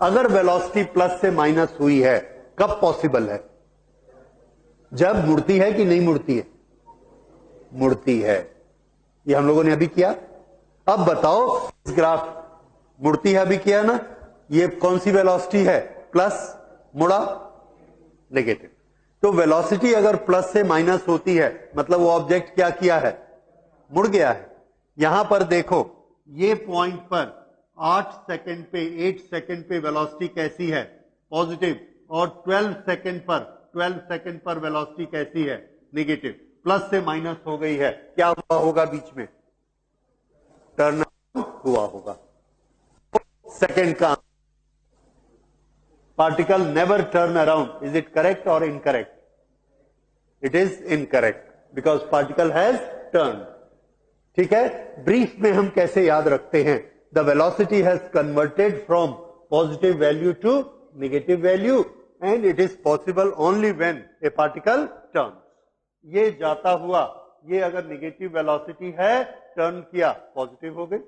अगर वेलोसिटी प्लस से माइनस हुई है, कब पॉसिबल है? जब मुड़ती है कि नहीं मुड़ती है? मुड़ती है। ये हम लोगों ने अभी किया। अब बताओ, इस ग्राफ मुड़ती है, अभी किया ना? ये कौन सी वेलोसिटी है? प्लस, मुड़ा नेगेटिव। तो वेलोसिटी अगर प्लस से माइनस होती है, मतलब वो ऑब्जेक्ट क्या किया है? मुड़ गया है। यहां पर देखो, ये पॉइंट पर 8 सेकंड पे, 8 सेकंड पे वेलोसिटी कैसी है? पॉजिटिव। और 12 सेकंड पर वेलोसिटी कैसी है? नेगेटिव। प्लस से माइनस हो गई है, क्या हुआ होगा बीच में? टर्न हुआ होगा। सेकंड का particle never turn around. Is it correct or incorrect? It is incorrect because particle has turned. ठीक है? ब्रीफ में हम कैसे याद रखते हैं? The velocity has converted from positive value to negative value and it is possible only when a particle turns. ये जाता हुआ, ये अगर नेगेटिव वेलोसिटी है, टर्न किया, पॉजिटिव हो गई।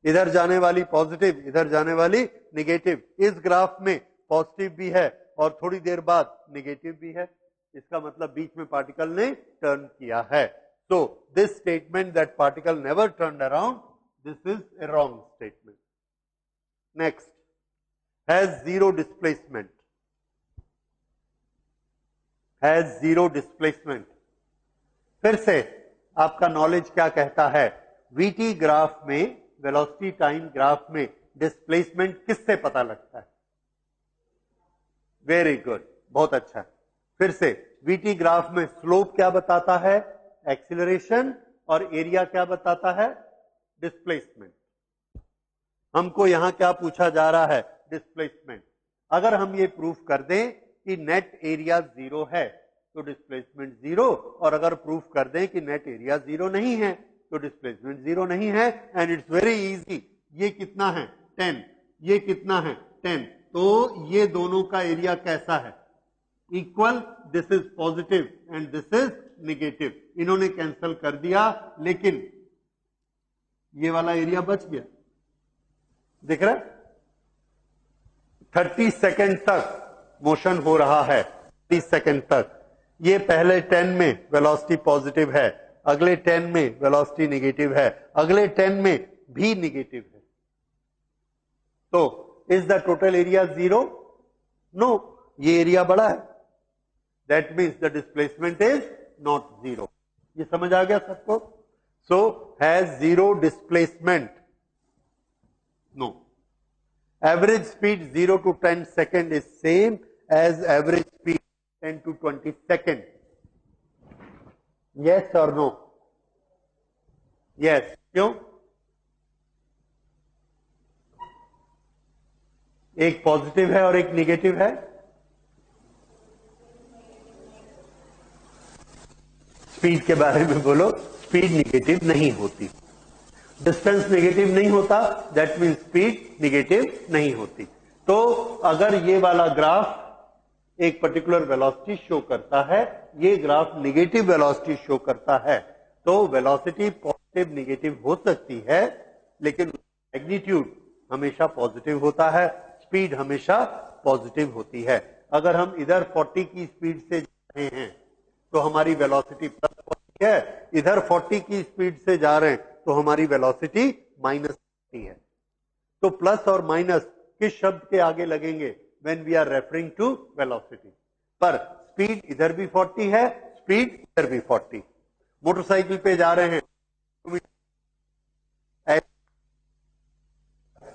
इधर जाने वाली पॉजिटिव, इधर जाने वाली नेगेटिव। इस ग्राफ में पॉजिटिव भी है और थोड़ी देर बाद नेगेटिव भी है। इसका मतलब बीच में पार्टिकल ने टर्न किया है। So this statement that particle never turned around, this is a wrong statement. Next, has zero displacement. Has zero displacement. फिर से आपका नॉलेज क्या कहता है? वीटी ग्राफ में, वेलोसिटी टाइम ग्राफ में डिस्प्लेसमेंट किससे पता लगता है? वेरी गुड, बहुत अच्छा। फिर से वीटी ग्राफ में स्लोप क्या बताता है? एक्सीलरेशन। और एरिया क्या बताता है? डिस्प्लेसमेंट। हमको यहां क्या पूछा जा रहा है? डिस्प्लेसमेंट। अगर हम ये प्रूफ कर दें कि नेट एरिया जीरो है तो डिस्प्लेसमेंट जीरो, और अगर प्रूफ कर दें कि नेट एरिया जीरो नहीं है तो डिस्प्लेसमेंट जीरो नहीं है। And it's very easy. ये कितना है? 10। ये कितना है? 10। तो ये दोनों का एरिया कैसा है? Equal. This is positive and this is negative. इन्होंने कैंसिल कर दिया, लेकिन ये वाला एरिया बच गया। दिख रहा है? 30 सेकेंड तक मोशन हो रहा है। 30 सेकेंड तक। ये पहले 10 में वेलोसिटी पॉजिटिव है, अगले 10 में वेलोसिटी नेगेटिव है, अगले 10 में भी नेगेटिव है। तो is the total area zero? No, ये एरिया बड़ा है। That means the displacement is not zero. ये समझ आ गया सबको? So has zero displacement? No. Average speed 0 to 10 second is same as average speed 10 to 20 second. Yes or no? Yes. क्यों? एक पॉजिटिव है और एक नेगेटिव है। स्पीड के बारे में बोलो। स्पीड नेगेटिव नहीं होती। डिस्टेंस नेगेटिव नहीं होता, दैट मीन्स स्पीड नेगेटिव नहीं होती। तो अगर ये वाला ग्राफ एक पर्टिकुलर वेलोसिटी शो करता है, ये ग्राफ नेगेटिव वेलोसिटी शो करता है, तो वेलोसिटी पॉजिटिव नेगेटिव हो सकती है, लेकिन मैग्नीट्यूड हमेशा पॉजिटिव होता है, स्पीड हमेशा पॉजिटिव होती है। अगर हम इधर 40 की स्पीड से जा रहे हैं तो हमारी वेलोसिटी प्लस 40 है, इधर 40 की स्पीड से जा रहे हैं तो हमारी वेलोसिटी माइनस 40 है। तो प्लस और माइनस किस शब्द के आगे लगेंगे when we are referring to velocity? पर स्पीड इधर भी 40 है, स्पीड इधर भी 40। मोटरसाइकिल पे जा रहे हैं,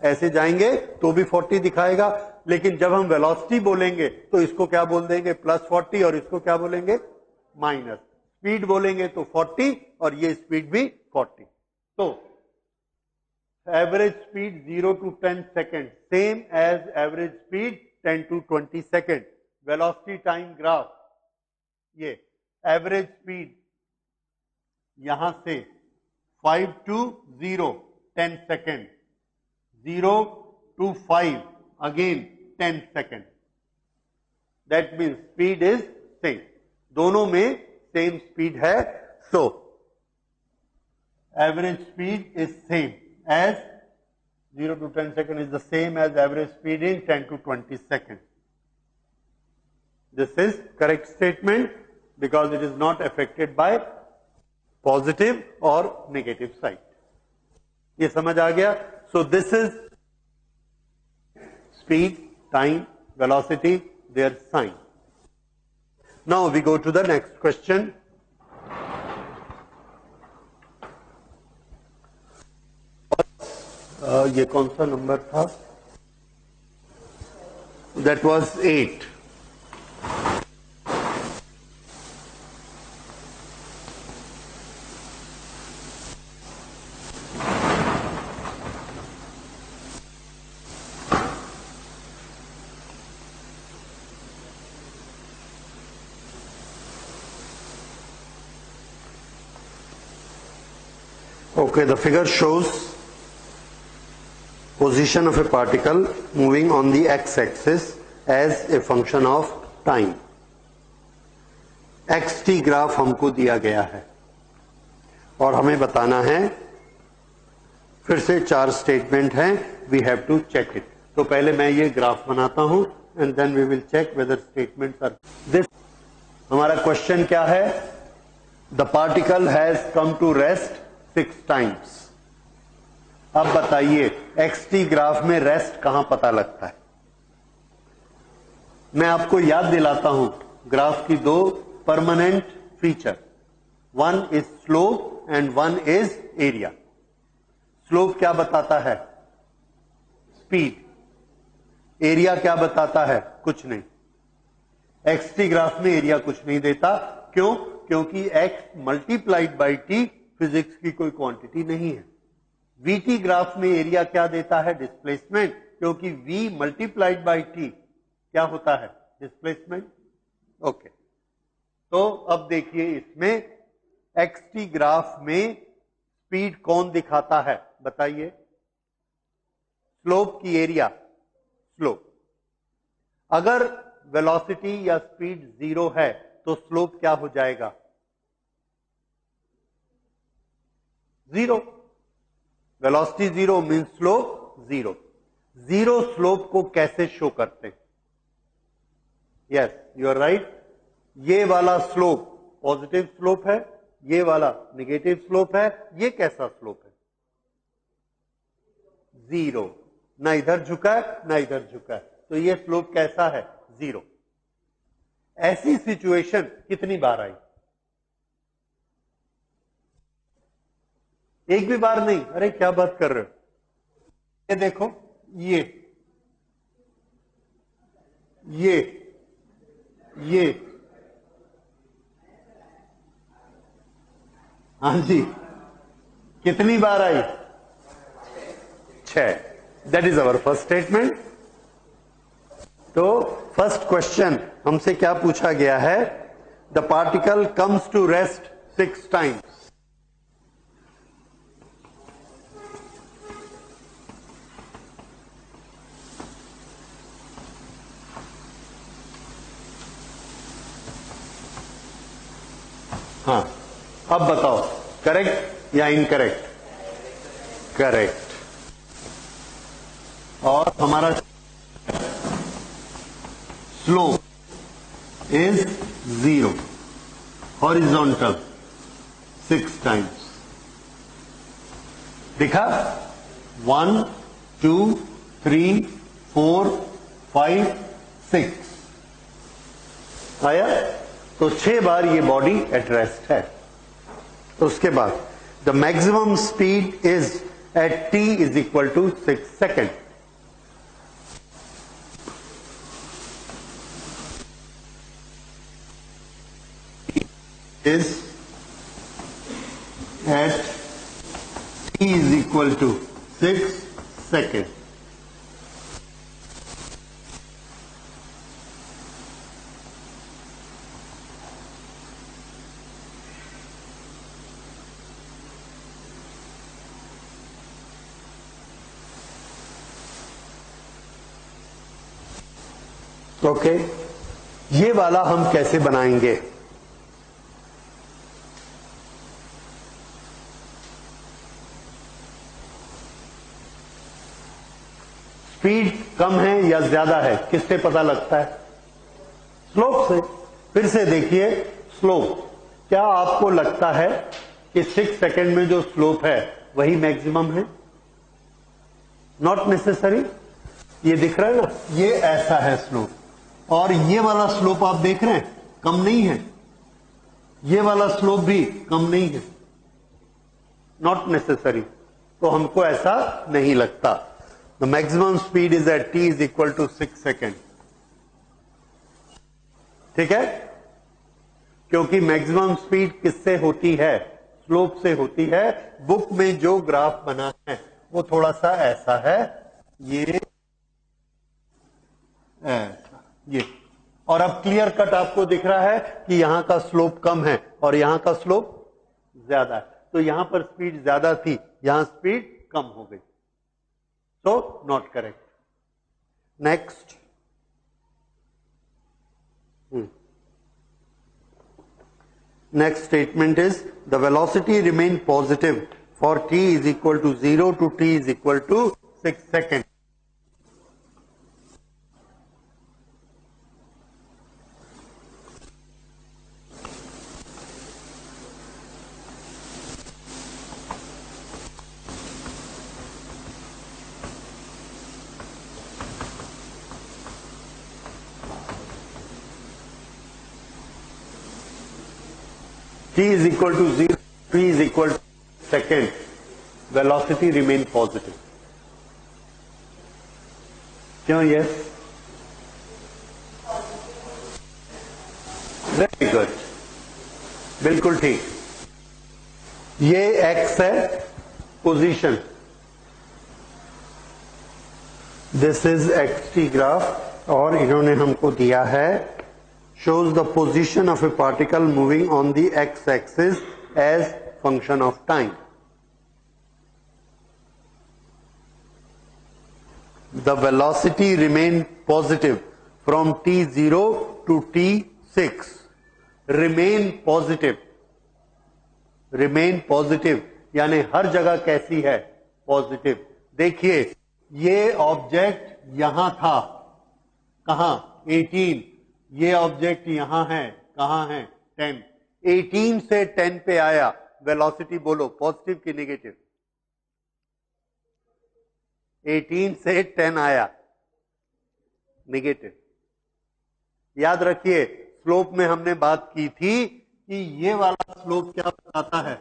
ऐसे जाएंगे तो भी 40 दिखाएगा, लेकिन जब हम वेलोसिटी बोलेंगे तो इसको क्या बोल देंगे? प्लस 40, और इसको क्या बोलेंगे? माइनस। स्पीड बोलेंगे तो 40 और ये स्पीड भी 40। तो average speed 0 to 10 second same as average speed 10 to 20 second. Velocity time graph, ये एवरेज स्पीड यहां से 5 to 0 10 second, 0 to 5 again 10 second. That means speed is same. दोनों में सेम स्पीड है, so average speed is same as 0 to 10 seconds is the same as average speed in 10 to 20 seconds. This is correct statement because it is not affected by positive or negative side. ये समझ आ गया? So this is speed, time, velocity, their sign. Now we go to the next question. ये कौन सा number था? That was 8. Okay, the figure shows position of a particle moving on the x-axis as a function of time. xt graph हमको दिया गया है और हमें बताना है, फिर से 4 स्टेटमेंट हैं, we have to check it. तो पहले मैं ये ग्राफ बनाता हूं and then we will check whether statements are this. हमारा क्वेश्चन क्या है? The particle has come to rest 6 times. अब बताइए xt ग्राफ में रेस्ट कहां पता लगता है? मैं आपको याद दिलाता हूं ग्राफ की 2 permanent feature, one is slope and one is area. Slope क्या बताता है? स्पीड. एरिया क्या बताता है? कुछ नहीं. xt ग्राफ में एरिया कुछ नहीं देता. क्यों? क्योंकि x multiplied by t physics की कोई क्वांटिटी नहीं है. vt ग्राफ में एरिया क्या देता है? डिस्प्लेसमेंट. क्योंकि v मल्टीप्लाइड बाई t क्या होता है? डिस्प्लेसमेंट. ओके, तो अब देखिए इसमें xt ग्राफ में स्पीड कौन दिखाता है? बताइए. स्लोप की एरिया? स्लोप. अगर वेलोसिटी या स्पीड 0 है तो स्लोप क्या हो जाएगा? 0. Velocity 0 means slope 0. 0 स्लोप को कैसे शो करते हैं? Yes, you are right. ये वाला स्लोप पॉजिटिव स्लोप है, ये वाला नेगेटिव स्लोप है. ये कैसा स्लोप है? 0. ना इधर झुका है ना इधर झुका है, तो ये स्लोप कैसा है? 0. ऐसी सिचुएशन कितनी बार आई? एक भी बार नहीं. अरे क्या बात कर रहे हो? ये देखो, ये हाँ जी, कितनी बार आई? 6. That is our first statement. तो फर्स्ट क्वेश्चन हमसे क्या पूछा गया है? The particle comes to rest 6 times. हाँ, अब बताओ करेक्ट या इनकरेक्ट? करेक्ट. और हमारा स्लोप इज 0. Horizontal 6 times. दिखा? 1 2 3 4 5 6 आया. तो 6 बार ये बॉडी एट रेस्ट है. तो उसके बाद the maximum speed is at t is equal to 6 second. Is at t is equal to 6 second. Okay, ये वाला हम कैसे बनाएंगे? स्पीड कम है या ज्यादा है, किससे पता लगता है? स्लोप से। फिर से देखिए स्लोप, क्या आपको लगता है कि 6 सेकेंड में जो स्लोप है वही मैक्सिमम है? Not necessary. ये दिख रहा है ना, ये ऐसा है स्लोप, और ये वाला स्लोप आप देख रहे हैं कम नहीं है, ये वाला स्लोप भी कम नहीं है। नॉट नेसेसरी, तो हमको ऐसा नहीं लगता। The maximum speed is at t is equal to 6 second. ठीक है, क्योंकि मैक्सिमम स्पीड किससे होती है? स्लोप से होती है। बुक में जो ग्राफ बना है वो थोड़ा सा ऐसा है, ये ऐसा, ये। और अब क्लियर कट आपको दिख रहा है कि यहां का स्लोप कम है और यहां का स्लोप ज्यादा है, तो यहां पर स्पीड ज्यादा थी, यहां स्पीड कम हो गई, so not correct. Next, next statement is the velocity remain positive for t is equal to 0 to t is equal to 6 seconds. t is equal to 0, t is equal to second, velocity remain positive. क्यों? Yes, very good, बिल्कुल ठीक। ये x है position, this is xt graph, और इन्होंने हमको दिया है shows the position of a particle moving on the x-axis as function of time. The velocity remain positive from t0 to t6. Remain positive. Remain positive यानी हर जगह कैसी है? Positive. देखिए ये ऑब्जेक्ट यहां था, कहां? 18। ये ऑब्जेक्ट यहां है, कहां है? 10। 18 से 10 पे आया, वेलोसिटी बोलो पॉजिटिव की नेगेटिव? 18 से 10 आया, नेगेटिव। याद रखिए स्लोप में हमने बात की थी कि ये वाला स्लोप क्या बताता है?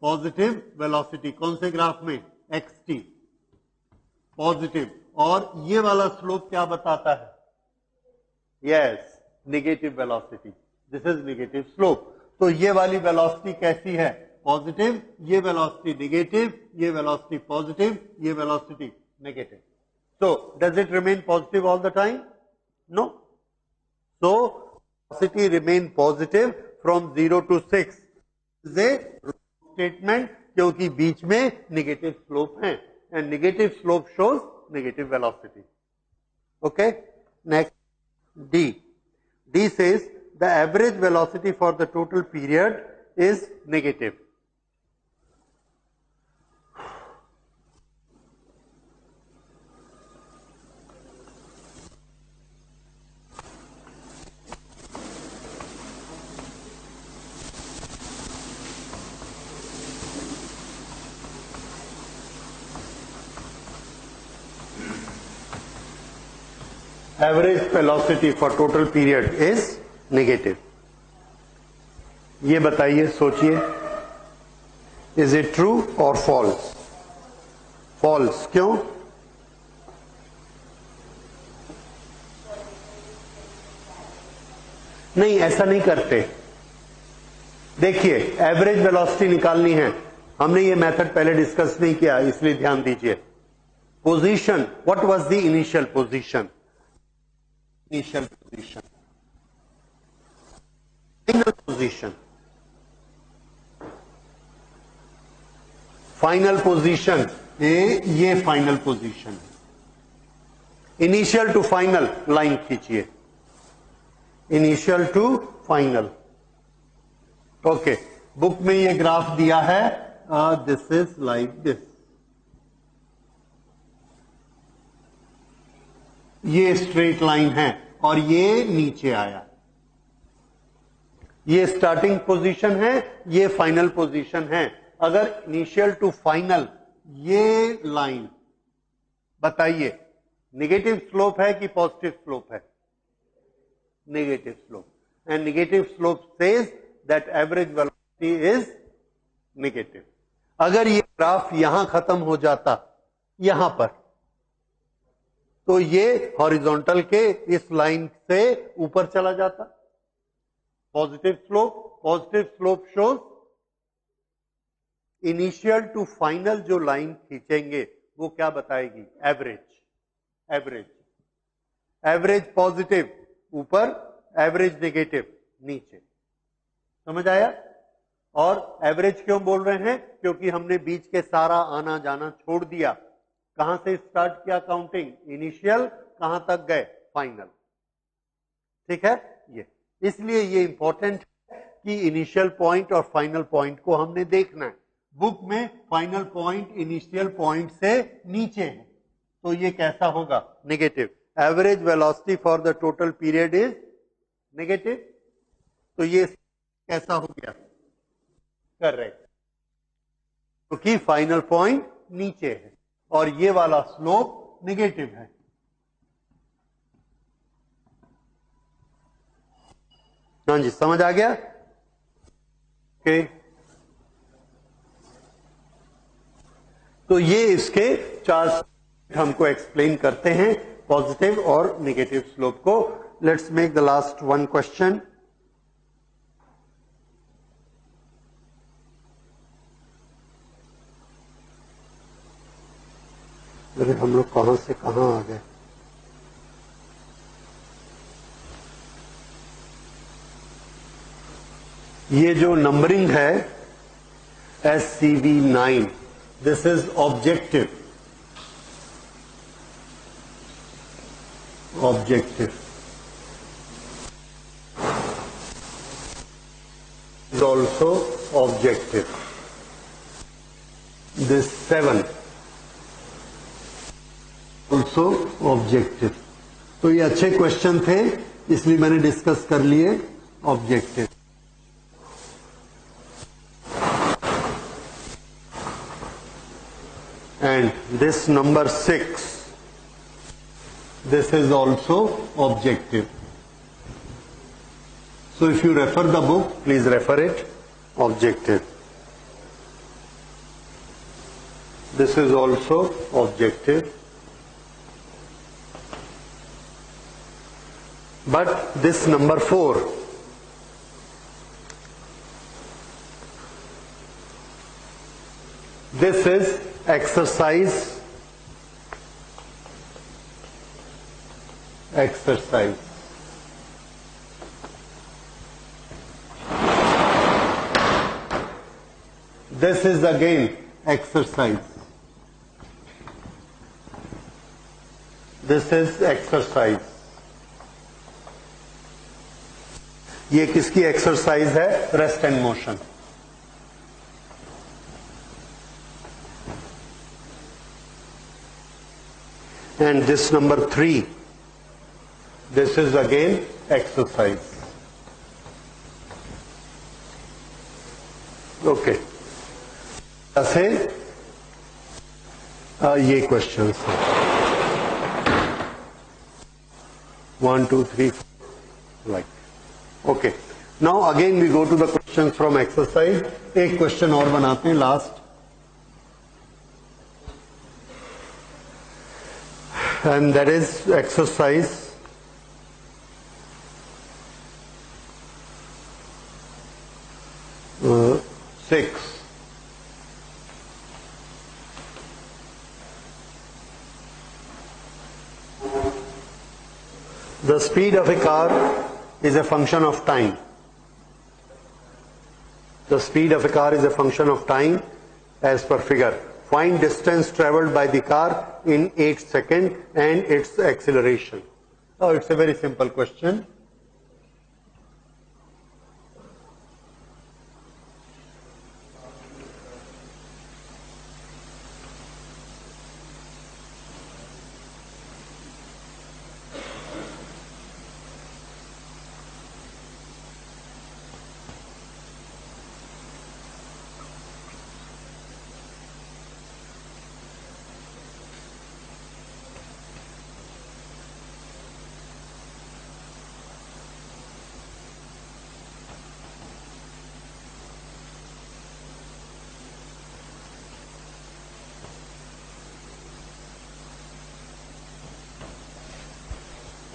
Positive velocity. कौन से ग्राफ में? xt, positive. और ये वाला स्लोप क्या बताता है? Yes, negative velocity. This is negative slope. तो ये वाली वेलोसिटी कैसी है? पॉजिटिव। ये वेलोसिटी नेगेटिव, ये वेलोसिटी पॉजिटिव, ये velocity negative. So does it remain positive all the time? No. So velocity remain positive from 0 to 6 is a statement, क्योंकि बीच में नेगेटिव स्लोप है, and negative slope shows negative velocity. Okay, next D. D says the average velocity for the total period is negative. Average velocity for total period is negative. ये बताइए, सोचिए, is it true और false? False. क्यों? नहीं, ऐसा नहीं करते। देखिए एवरेज वेलोसिटी निकालनी है, हमने ये मेथड पहले डिस्कस नहीं किया, इसलिए ध्यान दीजिए। Position, what was the initial position? Initial position, final position, final position ये फाइनल पोजीशन है। इनिशियल टू फाइनल लाइन खींचिए, initial to final. Okay, book में ये ग्राफ दिया है, दिस इज लाइक दिस। ये स्ट्रेट लाइन है और ये नीचे आया, ये स्टार्टिंग पोजीशन है, ये फाइनल पोजीशन है। अगर इनिशियल टू फाइनल ये लाइन बताइए नेगेटिव स्लोप है कि पॉजिटिव स्लोप है? Negative slope, and negative slope says that average velocity is negative. अगर ये ग्राफ यहां खत्म हो जाता यहां पर, तो ये हॉरिजॉन्टल के इस लाइन से ऊपर चला जाता। Positive slope shows initial to final जो लाइन खींचेंगे वो क्या बताएगी? एवरेज पॉजिटिव ऊपर, एवरेज नेगेटिव नीचे। समझ आया? और एवरेज क्यों बोल रहे हैं? क्योंकि हमने बीच के सारा आना जाना छोड़ दिया। कहां से स्टार्ट किया काउंटिंग? इनिशियल, कहां तक गए? फाइनल। ठीक है, ये इसलिए ये इंपॉर्टेंट है कि इनिशियल पॉइंट और फाइनल पॉइंट को हमने देखना है। बुक में फाइनल पॉइंट इनिशियल पॉइंट से नीचे है, तो ये कैसा होगा? Negative. Average velocity for the total period is negative, तो ये कैसा हो गया? करेक्ट, क्योंकि फाइनल पॉइंट नीचे है और ये वाला स्लोप नेगेटिव है। हाँ जी, समझ आ गया? ओके, तो ये इसके चार हमको एक्सप्लेन करते हैं, पॉजिटिव और नेगेटिव स्लोप को। Let's make the last one question. अरे हम लोग कहां से कहां आ गए? ये जो नंबरिंग है SCV9, this is objective. Is also objective. This 7 also objective. तो ये अच्छे क्वेश्चन थे, इसलिए मैंने डिस्कस कर लिए objective. And this number 6, this is also objective. So if you refer the book, please refer it, objective. This is also objective. But this number 4, this is exercise. This is again exercise. This is exercise. ये किसकी exercise है? Rest and motion. And this number 3, this is again exercise. Okay. ऐसे ये questions हैं 1, 2, 3 like. Okay. Now again we go to the questions from exercise. एक question और बनाते हैं last, and that is exercise 6. The speed of a car is a function of time. The speed of a car is a function of time as per figure. Find distance traveled by the car in 8 seconds and its acceleration. Oh, it's a very simple question.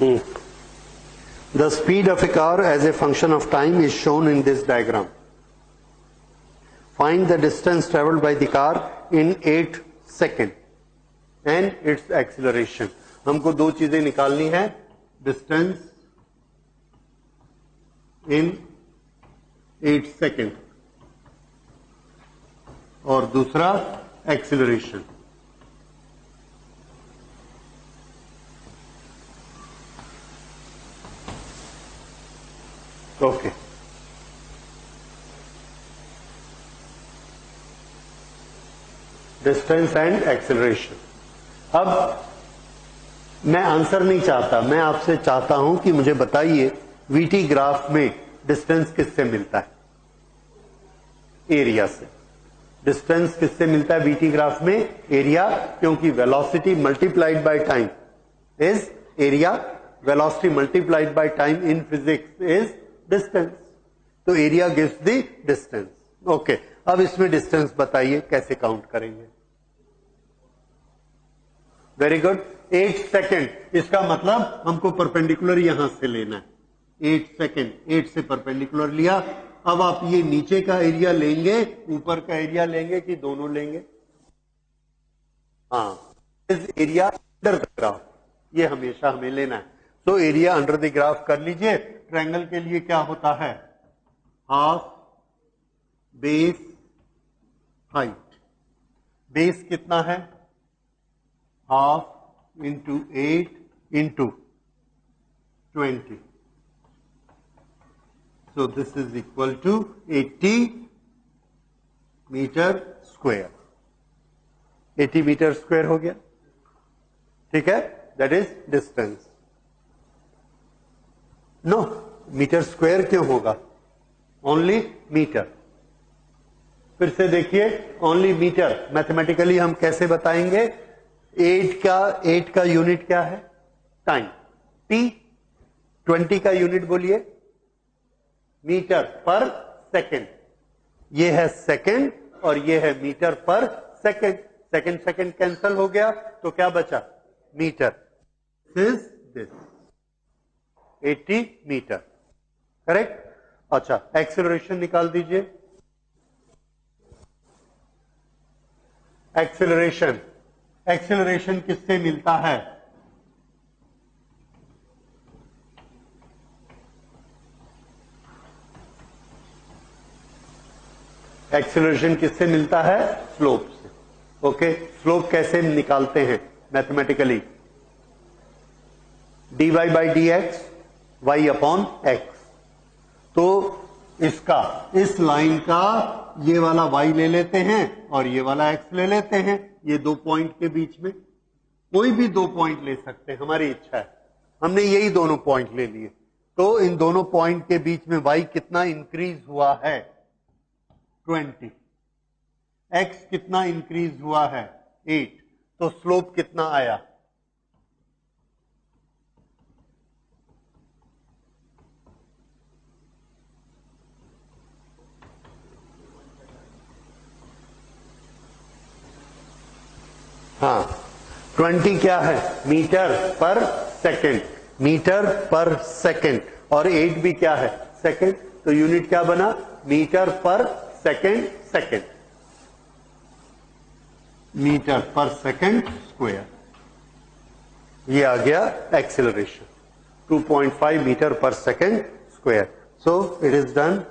The speed of a car as a function of time is shown in this diagram. Find the distance traveled by the car in 8 seconds and its acceleration. हमको दो चीजें निकालनी है, distance in 8 second और दूसरा acceleration. Okay, distance and acceleration. अब मैं answer नहीं चाहता, मैं आपसे चाहता हूं कि मुझे बताइए वीटी ग्राफ में डिस्टेंस किससे मिलता है? एरिया से. डिस्टेंस किससे मिलता है वीटी ग्राफ में? एरिया, क्योंकि velocity multiplied by time is area. Velocity multiplied by time in physics is distance. तो area gives the distance. Okay, अब इसमें डिस्टेंस बताइए कैसे काउंट करेंगे? Very good. 8 सेकेंड, इसका मतलब हमको परपेंडिकुलर यहां से लेना है. 8 सेकेंड, 8 से परपेंडिकुलर लिया. अब आप ये नीचे का एरिया लेंगे, ऊपर का एरिया लेंगे कि दोनों लेंगे? हाँ, एरिया अंडर द ग्राफ, ये हमेशा हमें लेना है. तो एरिया अंडर द ग्राफ कर लीजिए. ट्रायंगल के लिए क्या होता है? Half base height. बेस कितना है? Half into 8 into 20. So this is equal to 80 metre square. 80 metre square हो गया. ठीक है, that is distance. No, metre square क्यों होगा? Only metre. फिर से देखिए, ओनली मीटर. मैथमेटिकली हम कैसे बताएंगे? 8 का यूनिट क्या है? टाइम. टी. 20 का यूनिट बोलिए? मीटर पर सेकेंड. ये है सेकेंड और ये है मीटर पर सेकेंड. सेकेंड सेकेंड कैंसल हो गया तो क्या बचा? मीटर. This 80 metre. करेक्ट. अच्छा, एक्सेलरेशन निकाल दीजिए. एक्सेलरेशन, एक्सेलरेशन किससे मिलता है? एक्सेलरेशन किससे मिलता है? स्लोप से. ओके, स्लोप कैसे निकालते हैं mathematically? dy by D X Y upon X. तो इसका, इस लाइन का ये वाला y ले लेते हैं और ये वाला x ले लेते हैं. ये दो पॉइंट के बीच में कोई भी दो पॉइंट ले सकते हैं, हमारी इच्छा है. हमने यही दोनों पॉइंट ले लिए. तो इन दोनों पॉइंट के बीच में y कितना इंक्रीज हुआ है? 20. x कितना इंक्रीज हुआ है? 8. तो स्लोप कितना आया? हाँ, 20 क्या है? मीटर पर सेकेंड. मीटर पर सेकेंड. और 8 भी क्या है? सेकेंड. तो यूनिट क्या बना? मीटर पर सेकेंड सेकेंड. मीटर पर सेकेंड स्क्वायर. ये आ गया एक्सेलरेशन. 2.5 मीटर पर second square. So it is done.